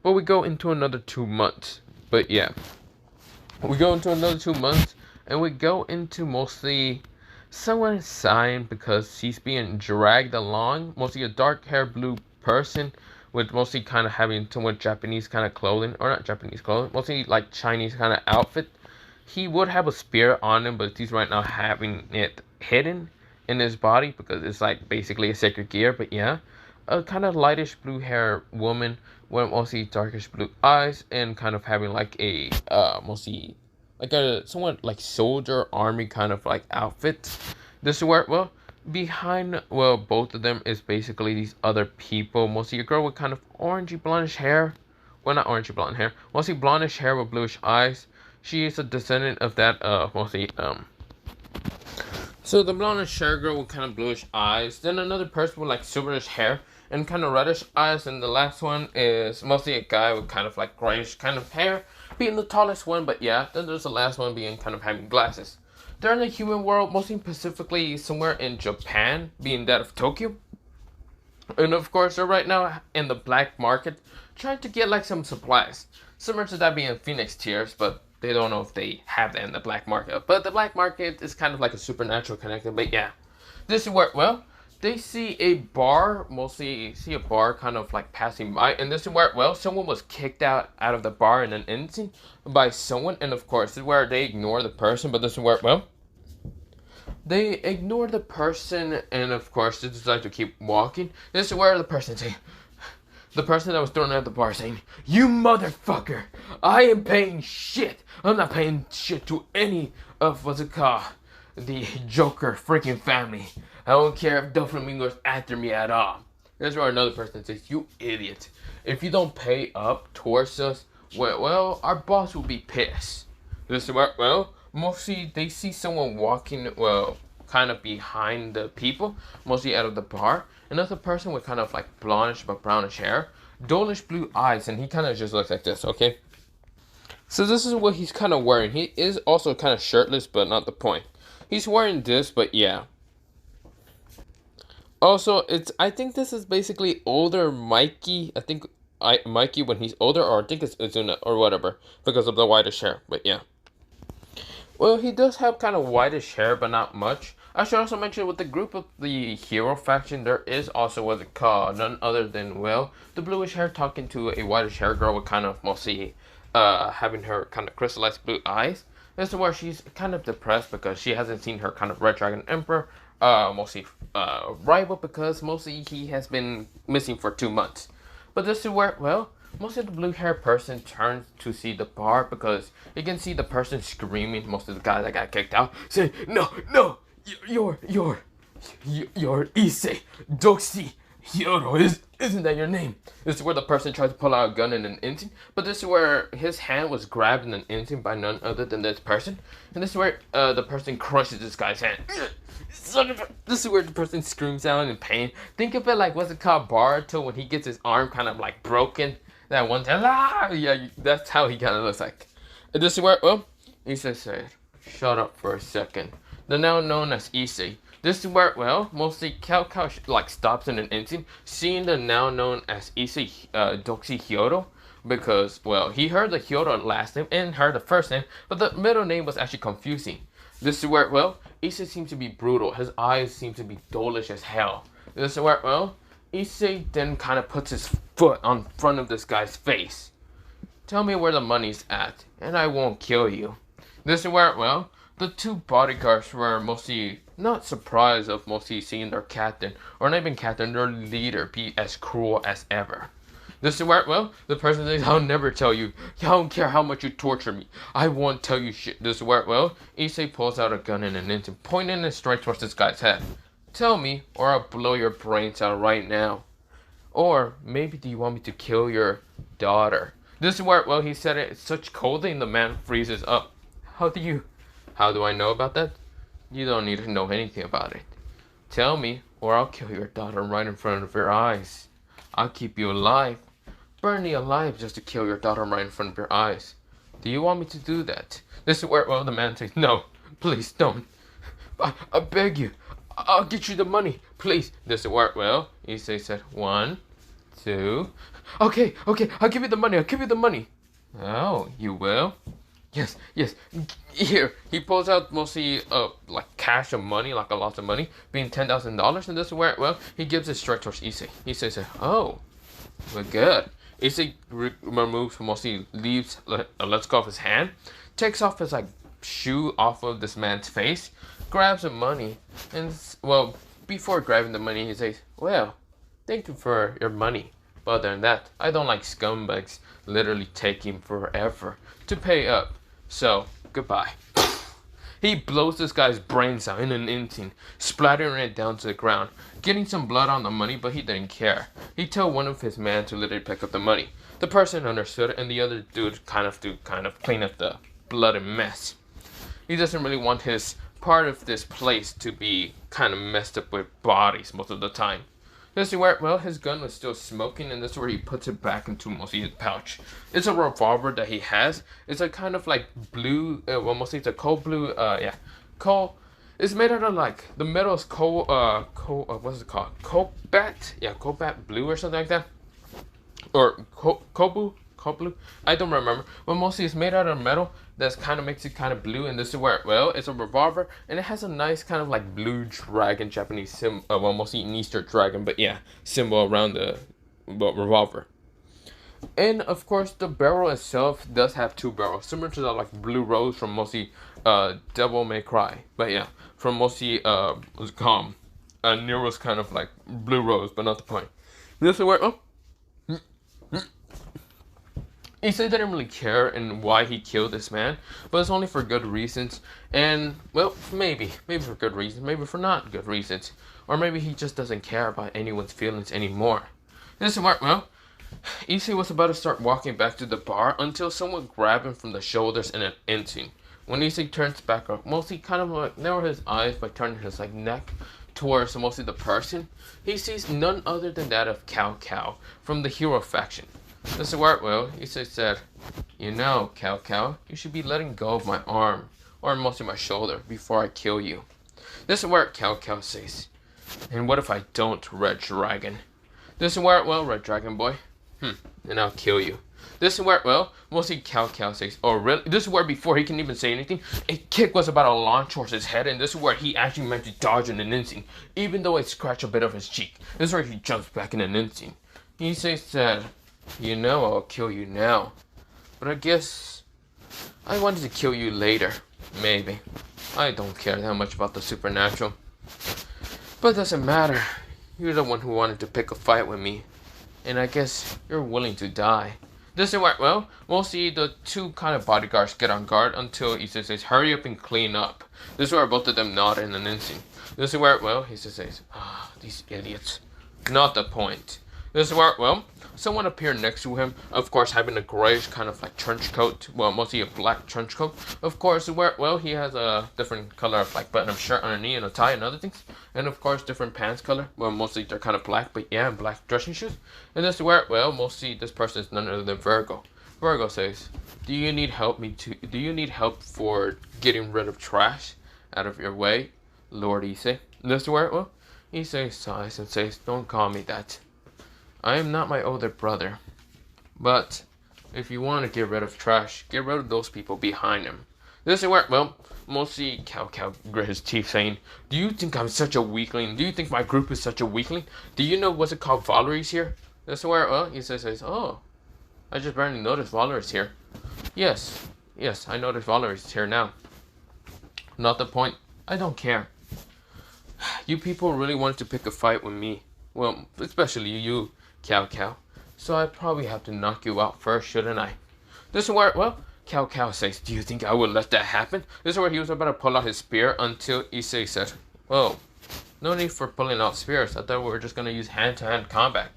But we go into another 2 months. But yeah, we go into another 2 months, and we go into mostly someone sighing because he's being dragged along. Mostly a dark haired blue person with mostly kind of having somewhat Japanese kind of clothing, or not Japanese clothing, mostly like Chinese kind of outfit. He would have a spear on him, but he's right now having it hidden in his body because it's like basically a sacred gear. But yeah, a kind of lightish blue hair woman with mostly darkish blue eyes and kind of having like a mostly like a somewhat like soldier army kind of like outfit. This is where, well, behind, well, both of them is basically these other people. Mostly a girl with kind of orangey blondish hair, well, not orangey blonde hair, mostly blondish hair with bluish eyes. She is a descendant of that mostly so the blondish hair girl with kind of bluish eyes, then another person with like silverish hair and kind of reddish eyes, and the last one is mostly a guy with kind of like grayish kind of hair, being the tallest one. But yeah, then there's the last one being kind of having glasses. They're in the human world, mostly specifically somewhere in Japan, being that of Tokyo. And of course, they're right now in the black market trying to get like some supplies, similar to that being Phoenix Tears, but they don't know if they have that in the black market. But the black market is kind of like a supernatural connection. But yeah, this is where, well, they see a bar, mostly see a bar kind of like passing by, and this is where, well, someone was kicked out of the bar in an instant by someone, and of course, this is where they ignore the person. But this is where, well, they ignore the person, and of course, they decide to keep walking. This is where the person say, the person that was thrown out of the bar saying, "You motherfucker! I am paying shit! I'm not paying shit to any of what's it called, the Joker freaking family. I don't care if Devilfruit after me at all." There's where another person says, "You idiot! If you don't pay up towards us, well, our boss will be pissed." This is where, well, mostly they see someone walking, well, kind of behind the people, mostly out of the bar. Another person with kind of like blondish but brownish hair, dullish blue eyes, and he kind of just looks like this, okay? So this is what he's kind of wearing. He is also kind of shirtless, but not the point. He's wearing this, but yeah. Also, I think this is basically older Mikey. I think Mikey when he's older, or I think it's Izuna or whatever, because of the whitish hair, but yeah. Well, he does have kind of whitish hair, but not much. I should also mention with the group of the hero faction, there is also what's it called, none other than, well, the bluish hair talking to a whitish hair girl with kind of mostly having her kind of crystallized blue eyes. This is where she's kind of depressed because she hasn't seen her kind of Red Dragon Emperor, mostly rival, because mostly he has been missing for 2 months. But this is where, well, most of the blue hair person turns to see the bar because you can see the person screaming, most of the guy that got kicked out, saying, "No, no! You're Issei, Doxy, Hyodo, isn't that your name?" This is where the person tries to pull out a gun in an instant, but this is where his hand was grabbed in an instant by none other than this person. And this is where the person crushes this guy's hand. This is where the person screams out in pain. Think of it like, what's it called, Baruto, when he gets his arm kind of like broken. That one time, yeah, that's how he kind of looks like. And this is where, well, Issei said, "Shut up for a second." The now known as Issei. This is where, well, mostly Cao like stops in an instant, seeing the now known as Issei Doxy Hyodo, because, well, he heard the Hyodo last name and heard the first name, but the middle name was actually confusing. This is where, well, Issei seems to be brutal. His eyes seem to be dullish as hell. This is where, well, Issei then kind of puts his foot on front of this guy's face. "Tell me where the money's at, and I won't kill you." This is where, well, the two bodyguards were mostly not surprised of mostly seeing their captain, or not even captain, their leader, be as cruel as ever. This is where, well, the person says, "I'll never tell you. I don't care how much you torture me. I won't tell you shit." This is where, well, Issei pulls out a gun in an instant, pointing it straight towards this guy's head. "Tell me, or I'll blow your brains out right now. Or maybe do you want me to kill your daughter?" This is where, well, he said it such coldly, and the man freezes up. How do I know about that? You don't need to know anything about it. Tell me, or I'll kill your daughter right in front of your eyes. I'll keep you alive. burn me alive just to kill your daughter right in front of your eyes. Do you want me to do that? This is where, well, the man says, no, please don't. I beg you. I'll get you the money, please. This is where, well, Issei said, 1, 2. Okay, I'll give you the money. Oh, you will? Yes. Here, he pulls out mostly like cash of money, like a lot of money, being $10,000, and this is where, well, he gives it straight towards Issei. Issei says, oh, we're good. Issei removes, mostly leaves, lets go of his hand, takes off his like shoe off of this man's face, grabs the money, and well, before grabbing the money, he says, well, thank you for your money. But other than that, I don't like scumbags literally taking forever to pay up. So, goodbye. He blows this guy's brains out in an instant, splattering it down to the ground, getting some blood on the money, but he didn't care. He told one of his men to literally pick up the money. The person understood, and the other dude kind of clean up the blood and mess. He doesn't really want his part of this place to be kind of messed up with bodies most of the time. This is where, well, his gun was still smoking, and this is where he puts it back into mostly his pouch. It's a revolver that he has. It's a kind of like blue, well, mostly it's a coal blue, coal. It's made out of like, the metal is coal, what's it called? Cobalt? Yeah, cobalt blue or something like that. Or coal blue? I don't remember. But mostly it's made out of metal that kind of makes it kind of blue, and this is where, well, it's a revolver, and it has a nice kind of like blue dragon, Japanese symbol, well, mostly an Easter dragon, but yeah, symbol around the revolver. And of course, the barrel itself does have 2 barrels, similar to the like blue rose from mostly Devil May Cry, but yeah, from mostly Nero's kind of like blue rose, but not the point. This is where, Issei didn't really care in why he killed this man, but it's only for good reasons, and, well, maybe for good reasons, maybe for not good reasons, or maybe he just doesn't care about anyone's feelings anymore. This is where, well, Issei was about to start walking back to the bar until someone grabbed him from the shoulders in an instant. When Issei turns back up, mostly kind of like narrow his eyes by turning his like neck towards mostly the person, he sees none other than that of Cao from the hero faction. This is where, well, Issei said, you know, Cao, you should be letting go of my arm, or mostly my shoulder, before I kill you. This is where Cao says, and what if I don't, Red Dragon? This is where, well, Red Dragon boy, and I'll kill you. This is where, well, mostly Cao says, oh really? This is where before he can even say anything, a kick was about to launch towards his head, and this is where he actually managed to dodge in an instant, even though it scratched a bit of his cheek. This is where he jumps back in an instant. Issei said, you know I'll kill you now, but I guess I wanted to kill you later, maybe. I don't care that much about the supernatural. But it doesn't matter. You're the one who wanted to pick a fight with me, and I guess you're willing to die. This is where, well, mostly the 2 kind of bodyguards get on guard until Issei says, hurry up and clean up. This is where both of them nod in an instant. This is where, well, Issei says, these idiots. Not the point. This is where, well, someone appeared next to him, of course having a grayish kind of like trench coat, well, mostly a black trench coat. Of course, where, well, he has a different color of like button of shirt underneath and a tie and other things. And of course, different pants color, well, mostly they're kind of black, but yeah, and black dressing shoes. And this is where, well, mostly this person is none other than Virgo. Virgo says, do you need help for getting rid of trash out of your way, Lord Issei? This is where, well, Issei sighs and says, don't call me that. I am not my older brother, but if you want to get rid of trash, get rid of those people behind him. This is where, well, mostly Cao grit his teeth saying, do you think I'm such a weakling? Do you think my group is such a weakling? Do you know what's it called, Valerie's here? This is where, well, he says, oh, I just barely noticed Valerie's here. Yes, I noticed Valerie's here now. Not the point. I don't care. You people really wanted to pick a fight with me. Well, especially you, Cao. So I probably have to knock you out first, shouldn't I? This is where, well, Cao says, do you think I would let that happen? This is where he was about to pull out his spear until Issei said, oh, no need for pulling out spears. I thought we were just going to use hand-to-hand combat.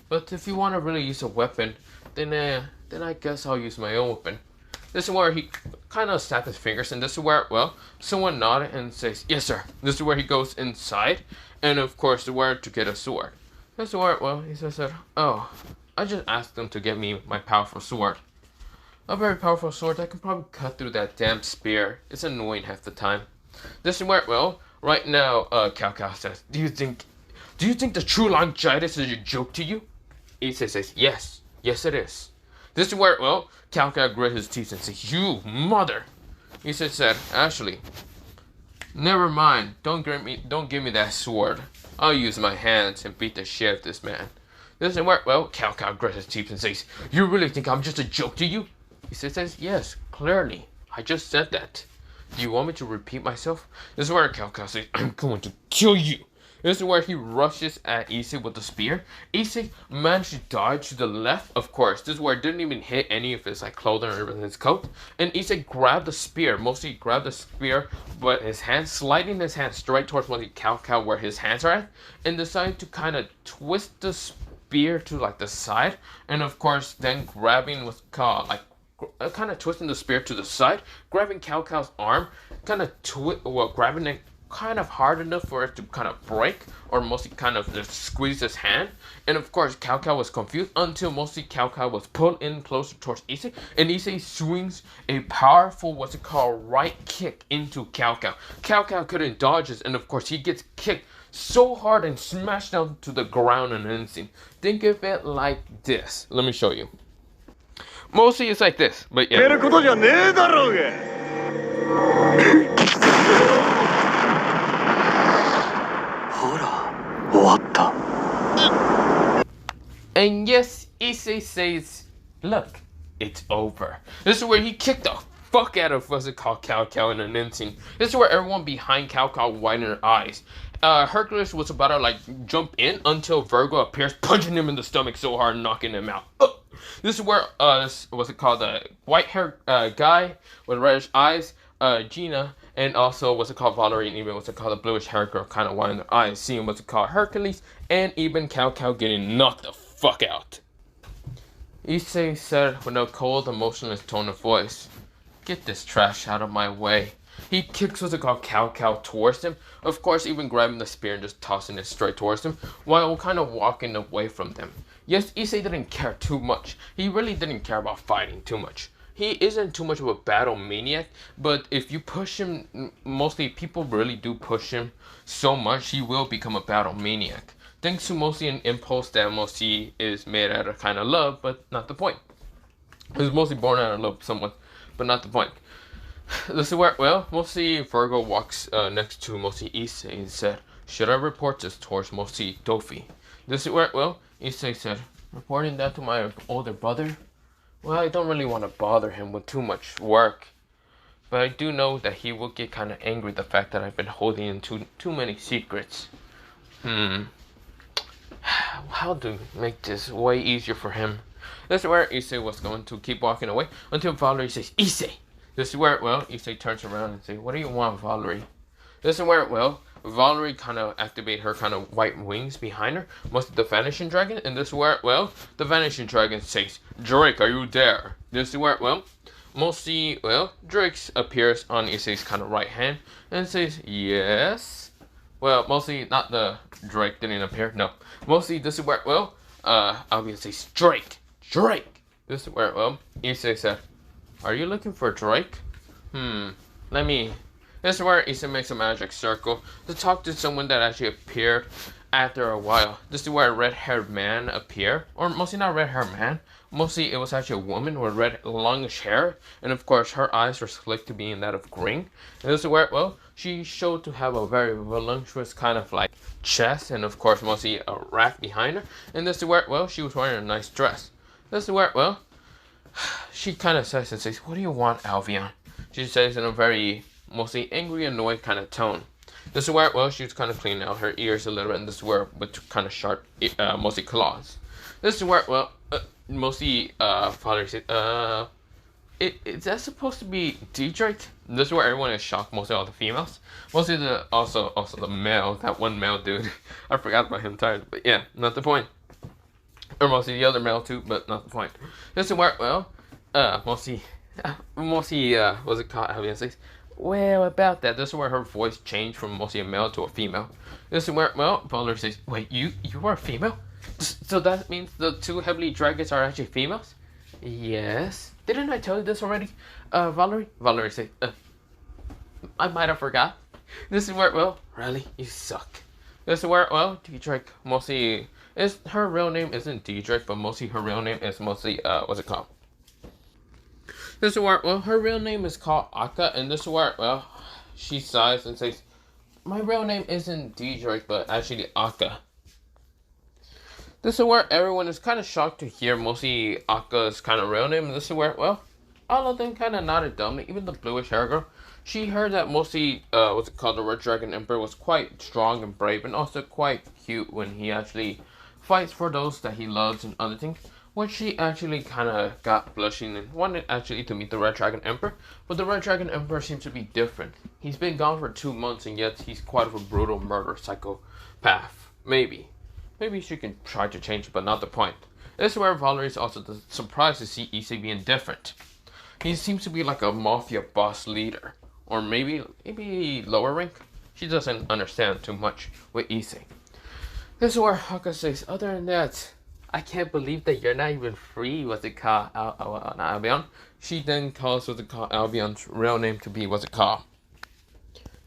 But if you want to really use a weapon, then I guess I'll use my own weapon. This is where he kind of snapped his fingers, and this is where, well, someone nodded and says, yes, sir. This is where he goes inside, and of course, where to get a sword. This is where, well, he says, oh, I just asked them to get me my powerful sword. A very powerful sword that can probably cut through that damn spear. It's annoying half the time. This is where, well, right now, Cao Cao says, do you think the true longitis is a joke to you? Issei says, yes, it is. This is where, well, Cao Cao grit his teeth and says, you mother. Issei said, actually, never mind, don't give me that sword. I'll use my hands and beat the shit out of this man. This is where, well, Cao Cao grits his teeth and says, you really think I'm just a joke to you? Issei says, yes, clearly. I just said that. Do you want me to repeat myself? This is where Cao Cao says, I'm going to kill you. This is where he rushes at Issei with the spear. Issei managed to dodge to the left, of course. This is where it didn't even hit any of his clothing or even his coat. And Issei grabbed the spear, but his hand, sliding his hand straight towards Cao Cao where his hands are at, and decided to kind of twist the spear to the side, and of course then grabbing with kind of twisting the spear to the side, grabbing Cao Cao's arm, grabbing it kind of hard enough for it to kind of break, or mostly kind of just squeeze his hand. And of course, Cao Cao was confused until mostly Cao Cao was pulled in closer towards Issei, and Issei swings a powerful, right kick into Cao Cao. Cao Cao couldn't dodge this, and of course, he gets kicked so hard and smashed down to the ground in an instant. Think of it like this. Let me show you. Mostly it's like this, but yeah. And yes, Issei says, look, it's over. This is where he kicked the fuck out of Cao Cao in an instant. This is where everyone behind Cao Cao widened their eyes. Hercules was about to jump in until Virgo appears, punching him in the stomach so hard, knocking him out. This is where the white-haired guy with reddish eyes, Gina, and also Valerie, and even the bluish-haired girl kind of widened their eyes, seeing Hercules, and even Cao Cao getting knocked the fuck out. Issei said with a cold, emotionless tone of voice, get this trash out of my way. He kicks Cao Cao towards him, of course even grabbing the spear and just tossing it straight towards him, while kind of walking away from them. Yes, Issei didn't care too much. He really didn't care about fighting too much. He isn't too much of a battle maniac, but if you push him, mostly people really do push him so much, he will become a battle maniac. Thanks to mostly an impulse that mostly is made out of kind of love, but not the point. He's mostly born out of love with someone, but not the point. This is where, well, mostly Virgo walks next to mostly Issei and said, should I report this towards mostly Dofi? This is where, well, Issei said, reporting that to my older brother? Well, I don't really want to bother him with too much work. But I do know that he will get kind of angry at the fact that I've been holding in too many secrets. How to make this way easier for him? This is where Issei was going to keep walking away until Valerie says, Issei! This is where, well, Issei turns around and says, what do you want, Valerie? This is where, well, Valerie kind of activated her kind of white wings behind her, mostly the Vanishing Dragon, and this is where, well, the Vanishing Dragon says, Drake, are you there? This is where, well, mostly, well, Drake appears on Issei's kind of right hand and says, yes. Well, mostly, not the Drake didn't appear, no. Mostly, this is where, well, obviously, Drake. This is where, well, Issei said, are you looking for Drake? This is where Issei makes a magic circle to talk to someone that actually appeared after a while. This is where a red-haired man appeared, or mostly not red-haired man, mostly it was actually a woman with red longish hair, and of course her eyes were slick to being that of green. And this is where, well, she showed to have a very voluptuous kind of chest, and of course mostly a rack behind her. And this is where, well, she was wearing a nice dress. This is where, well, she kind of says and says, what do you want, Alvion? She says in a very mostly angry, annoyed kind of tone. This is where, well, she was kind of cleaning out her ears a little bit, and this is where with kind of sharp, mostly claws. This is where, well, mostly, Father said, is that supposed to be D-Drake? This is where everyone is shocked, mostly all the females. Mostly also the male, that one male dude. I forgot about him entirely, but yeah, not the point. Or mostly the other male too, but not the point. This is where, well, mostly, what's it called? How do you say? Well, about that, this is where her voice changed from mostly a male to a female. This is where, well, Butler says, wait, you are a female? So that means the two heavily dragons are actually females? Yes. Didn't I tell you this already? Valerie? Valerie said, I might have forgot. This is where, well, really? You suck. This is where, well, Drake mostly, is her real name isn't Drake, but mostly her real name is mostly, what's it called? This is where, well, her real name is called Akka, and this is where, well, she sighs and says, my real name isn't Drake, but actually Akka. This is where everyone is kind of shocked to hear mostly Akka's kind of real name, and this is where, well, all of them kind of nodded dumbly, even the bluish hair girl. She heard that mostly, what's it called, the Red Dragon Emperor was quite strong and brave, and also quite cute when he actually fights for those that he loves and other things. Which she actually kind of got blushing and wanted actually to meet the Red Dragon Emperor. But the Red Dragon Emperor seems to be different. He's been gone for 2 months and yet he's quite of a brutal murder psychopath. Maybe. Maybe she can try to change it, but not the point. This is where Valerie is also surprised to see Issei being different. He seems to be like a mafia boss leader. Or maybe lower rank. She doesn't understand too much with Issei. This is where Haka says, other than that, I can't believe that you're not even free, what's it called, Albion. She then calls what's it called, Albion's real name to be what's it called.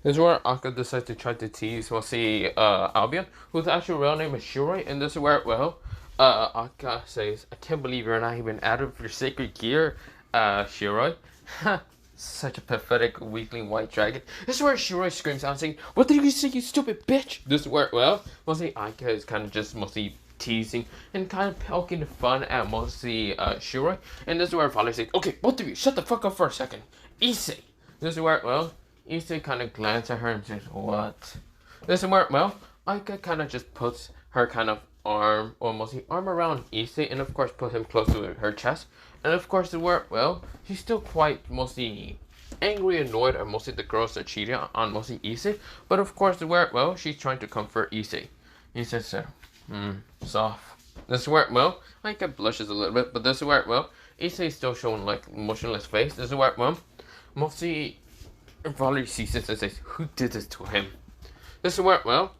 This is where Akka decides to try to tease, Albion, whose actual real name is Shiroi, and this is where, well, Akka says, I can't believe you're not even out of your sacred gear, Shiroi. Such a pathetic weakling white dragon. This is where Shiroi screams out saying, what did you say, you stupid bitch? This is where, well, mostly Akka is kind of just mostly teasing and kind of poking fun at mostly Shiroi. And this is where Valerie says, okay, both of you, shut the fuck up for a second. Issei. This is where, well, Issei kind of glances at her and says, what? This is where, well, Akka kind of just puts her kind of arm, or mostly arm around Issei, and of course put him close to her chest. And of course, where, well, she's still quite mostly angry, annoyed at mostly the girls that cheated on mostly Issei. But of course, where, well, she's trying to comfort Issei. He says, soft. This is where, well, Akka blushes a little bit, but this is where, well, Issei is still showing like motionless face. This is where, well, mostly Valerie sees this and says, who did this to him? This is where, well,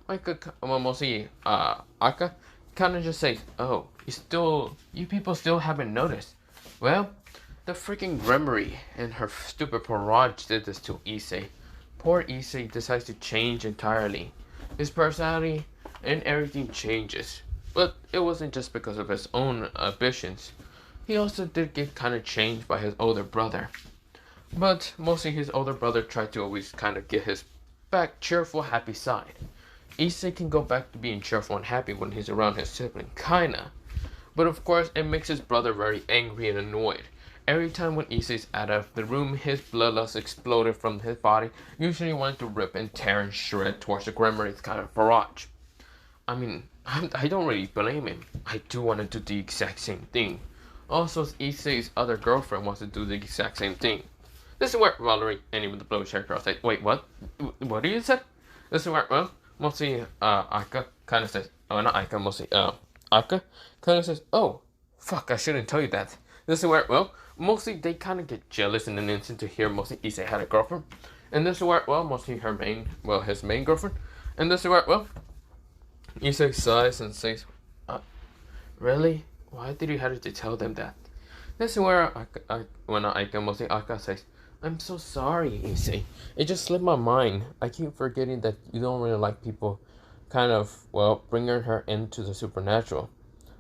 mostly Akka kind of just says, oh, you people still haven't noticed. Well, the freaking Gremory and her stupid Parage did this to Issei. Poor Issei decides to change entirely. His personality and everything changes. But it wasn't just because of his own ambitions. He also did get kind of changed by his older brother. But mostly his older brother tried to always kind of get his back cheerful, happy side. Issei can go back to being cheerful and happy when he's around his sibling, kinda. But of course, it makes his brother very angry and annoyed. Every time when Issei's out of the room, his bloodlust exploded from his body, usually wanting to rip and tear and shred towards the Gremory's kind of barrage. I mean, I don't really blame him. I do want to do the exact same thing. Also, Issei's other girlfriend wants to do the exact same thing. This is where Valerie and even the blue hair girl say, wait, what? What did you say? This is where, well, mostly, Akka kind of says, oh, not Akka, mostly, Akka kind of says, oh, fuck, I shouldn't tell you that. This is where, well, mostly they kind of get jealous in an instant to hear mostly Issei had a girlfriend. And this is where, well, mostly his main girlfriend. And this is where, well, Issei sighs and says, really? Why did you have to tell them that? This is where mostly Akka says, I'm so sorry, Issei. It just slipped my mind. I keep forgetting that you don't really like people kind of, well, bringing her into the supernatural.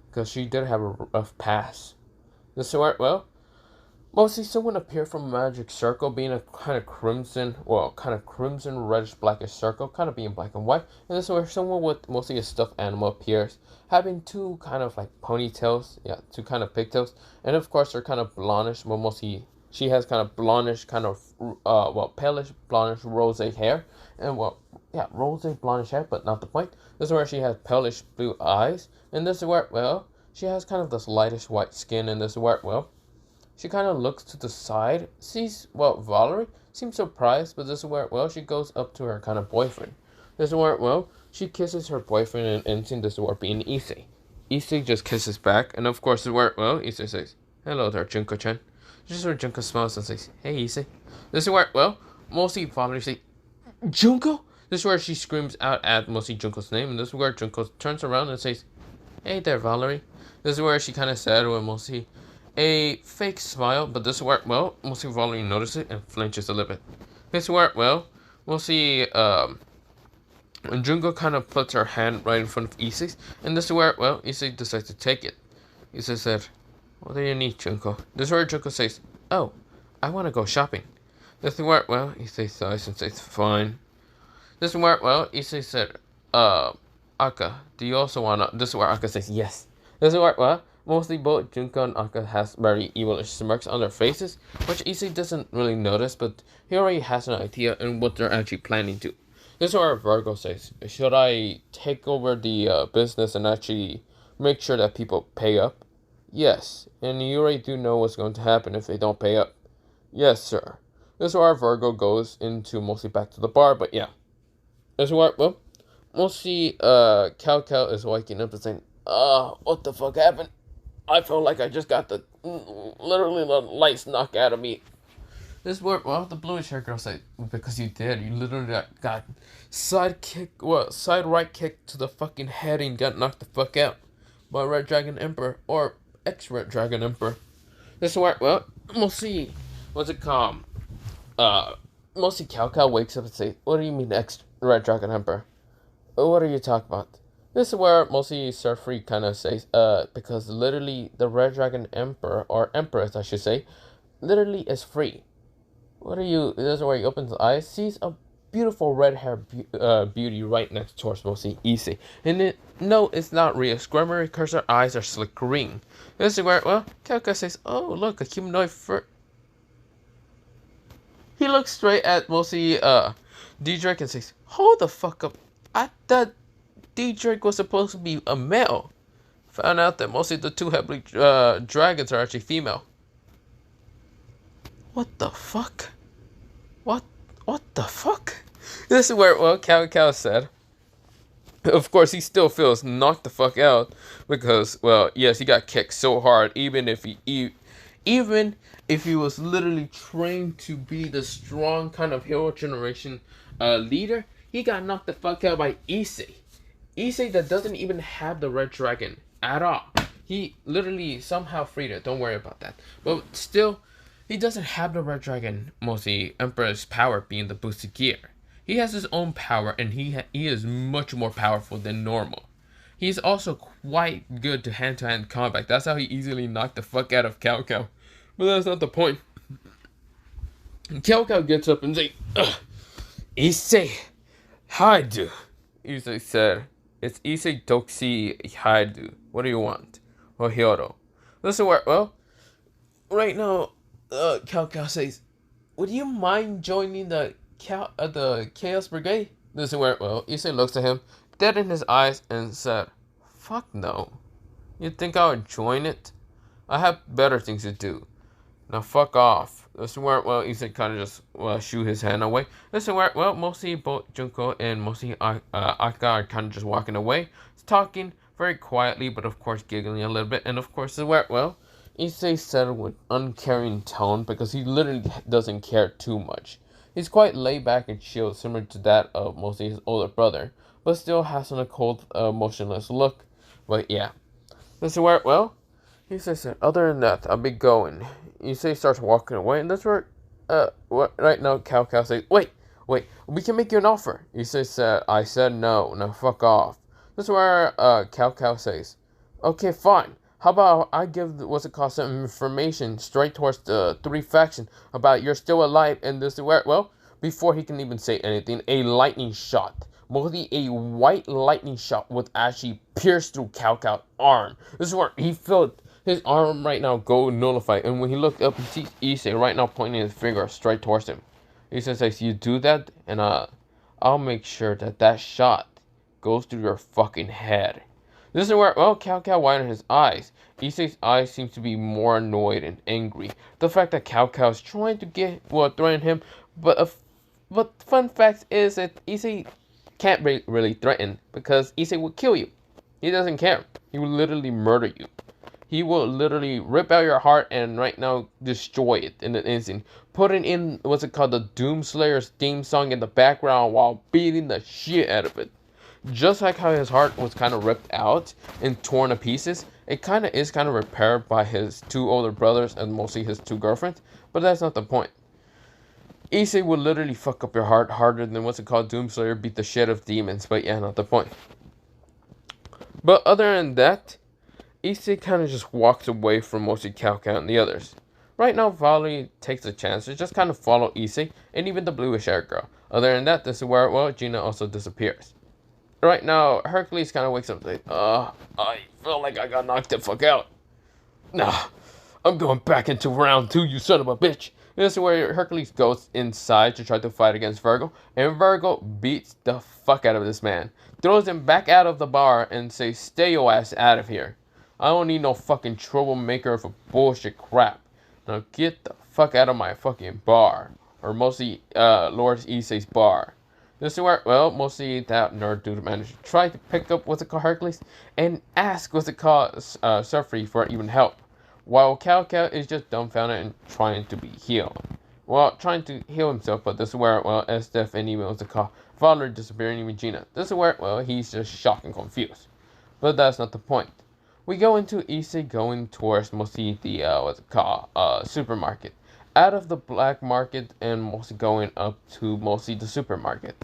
Because she did have a rough past. This is where, well, mostly someone appeared from a magic circle, being a kind of crimson reddish blackish circle, kind of being black and white. And this is where someone with mostly a stuffed animal appears, having two kind of like ponytails, two kind of pigtails. And of course, they're kind of blondish, but mostly she has kind of blondish, kind of, palish, blondish, rose hair. And, rose blondish hair, but not the point. This is where she has palish blue eyes. And this is where, well, she has kind of this lightish white skin. And this is where, well, she kind of looks to the side, sees, well, Valerie, seems surprised, but this is where, well, she goes up to her kind of boyfriend. This is where, well, she kisses her boyfriend and ends in this where being Issei. Issei just kisses back, and of course, this is where, well, Issei says, hello there, Junko-chan. This is where Junko smiles and says, hey, Issei. This is where, well, mostly Valerie says, Junko? This is where she screams out at mostly Junko's name, and this is where Junko turns around and says, Hey there, Valerie. This is where she kind of said when we'll see a fake smile, but this is where, well, we'll see Valerie notice it and flinches a little bit. This is where, well, we'll see, when Junko kind of puts her hand right in front of Issei's, and this is where, well, Issei decides to take it. Issei said, what do you need, Junko? This is where Junko says, oh, I want to go shopping. This is where, well, Issei sighs and says, fine. This is where, well, Issei said, Aka, do you also wanna? This is where Aka says yes. This is where, well, mostly both Junko and Aka has very evilish smirks on their faces, which Issei doesn't really notice, but he already has an idea on what they're actually planning to. This is where Virgo says, should I take over the business and actually make sure that people pay up? Yes, and you already do know what's going to happen if they don't pay up. Yes, sir. This is where Virgo goes into mostly back to the bar, but yeah. This is where, well, mostly, Cao is waking up and saying, what the fuck happened? I feel like I just got literally the lights knocked out of me. This is where, well, the bluish hair girl said, because you did, you literally got side right kick to the fucking head and got knocked the fuck out by Red Dragon Emperor, or ex-Red Dragon Emperor. This is where, well, mostly, what's it called? Mostly Cao wakes up and says, what do you mean ex-Red Dragon Emperor? What are you talking about? This is where mostly Surfree kind of says, because literally the Red Dragon Emperor, or Empress I should say, literally is free. What are you, this is where he opens his eyes, sees a beautiful red hair beauty right next towards mostly Issei. And no, it's not real. Squirmery because her eyes are slick green. This is where, well, Cao says, oh look, a humanoid fur. He looks straight at mostly D-Drake and says, hold the fuck up. I thought D-Drake was supposed to be a male. Found out that mostly the two heavily dragons are actually female. What the fuck? What the fuck? This is where, well, Cao said. Of course, he still feels knocked the fuck out because, well, yes, he got kicked so hard. Even if he was literally trained to be the strong kind of hero generation leader, he got knocked the fuck out by Issei. Issei that doesn't even have the red dragon at all. He literally somehow freed it. Don't worry about that. But still, he doesn't have the red dragon, mostly Emperor's power being the boosted gear. He has his own power, and he is much more powerful than normal. He's also quite good to hand-to-hand combat. That's how he easily knocked the fuck out of Cao. But that's not the point. Cao gets up and says, Issei, Haidu. Issei said, it's Issei Doxi Haidu. What do you want? Or Hyodo. Listen, well, right now, Cao says, would you mind joining the Chaos Brigade? This is where, well, Issei looks at him, dead in his eyes, and said, fuck no. You think I would join it? I have better things to do. Now fuck off. This is where, well, Issei kind of just shoo his hand away. This is where, well, mostly both Junko and mostly Aka are kind of just walking away, talking very quietly, but of course giggling a little bit. And of course, this is where, well, Issei said with uncaring tone because he literally doesn't care too much. He's quite laid back and chill, similar to that of mostly his older brother, but still has a cold, motionless look. But yeah, this is where, well, Issei said, other than that, I'll be going. Issei starts walking away, and that's where, right now, Cao says, wait, we can make you an offer. Issei said, I said no, now fuck off. This is where, Cao says, okay, fine. How about I give, some information straight towards the three factions about you're still alive, and this is where, well, before he can even say anything, a lightning shot. Mostly a white lightning shot would actually pierce through Cao's arm. This is where he felt his arm right now go nullified, and when he looked up, he sees Issei right now pointing his finger straight towards him. Issei says, you do that, and I'll make sure that shot goes through your fucking head. This is where, well, Cao widened his eyes. Issei's eyes seem to be more annoyed and angry. The fact that Cao is trying to threaten him, but fun fact is that Issei can't really threaten because Issei will kill you. He doesn't care. He will literally murder you. He will literally rip out your heart and right now destroy it in an instant. Putting in the Doomslayer's theme song in the background while beating the shit out of it. Just like how his heart was kind of ripped out and torn to pieces, it kind of is kind of repaired by his two older brothers and mostly his two girlfriends, but that's not the point. Issei will literally fuck up your heart harder than what's it called, Doomslayer beat the shit of demons, but yeah, not the point. But other than that, Issei kind of just walks away from mostly Cao Cao and the others. Right now, Valerie takes a chance to just kind of follow Issei and even the bluish hair girl. Other than that, this is where, well, Gina also disappears. Right now, Hercules kind of wakes up like, I feel like I got knocked the fuck out. Nah, I'm going back into round 2, you son of a bitch. This is where Hercules goes inside to try to fight against Virgo, and Virgo beats the fuck out of this man. Throws him back out of the bar and says, stay your ass out of here. I don't need no fucking troublemaker for bullshit crap. Now get the fuck out of my fucking bar. Or mostly, Lord Issei's bar. This is where, well, mostly that nerd dude managed to try to pick up what's it called, Hercules, and ask what's it called, Surfrey for even help. While Cao Cao is just dumbfounded and trying to be healed. Well, trying to heal himself, but this is where, well, Estef and even what's it called, Valerie disappearing, even Gina. This is where, well, he's just shocked and confused. But that's not the point. We go into Issei going towards mostly the, what's it called, supermarket. Out of the black market and mostly going up to mostly the supermarket.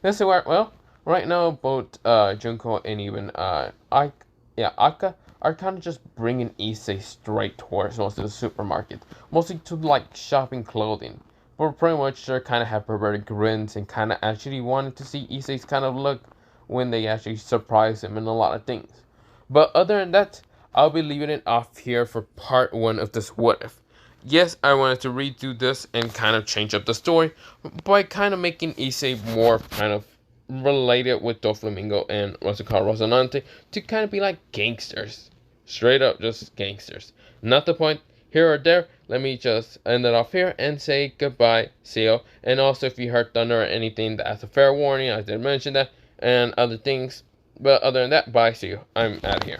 This is where, well, right now both, Junko and even, Akka are kind of just bringing Issei straight towards most of the supermarket. Mostly to, like, shopping clothing. But pretty much they kind of have perverted grins and kind of actually wanted to see Issei's kind of look when they actually surprise him in a lot of things. But other than that, I'll be leaving it off here for part 1 of this What If. Yes, I wanted to redo this and kind of change up the story by kind of making Issei more kind of related with Doflamingo and what's it called, Rosinante, to kind of be like gangsters. Straight up, just gangsters. Not the point here or there. Let me just end it off here and say goodbye, see you. And also, if you heard thunder or anything, that's a fair warning. I did mention that and other things. But other than that, bye, see you. I'm out of here.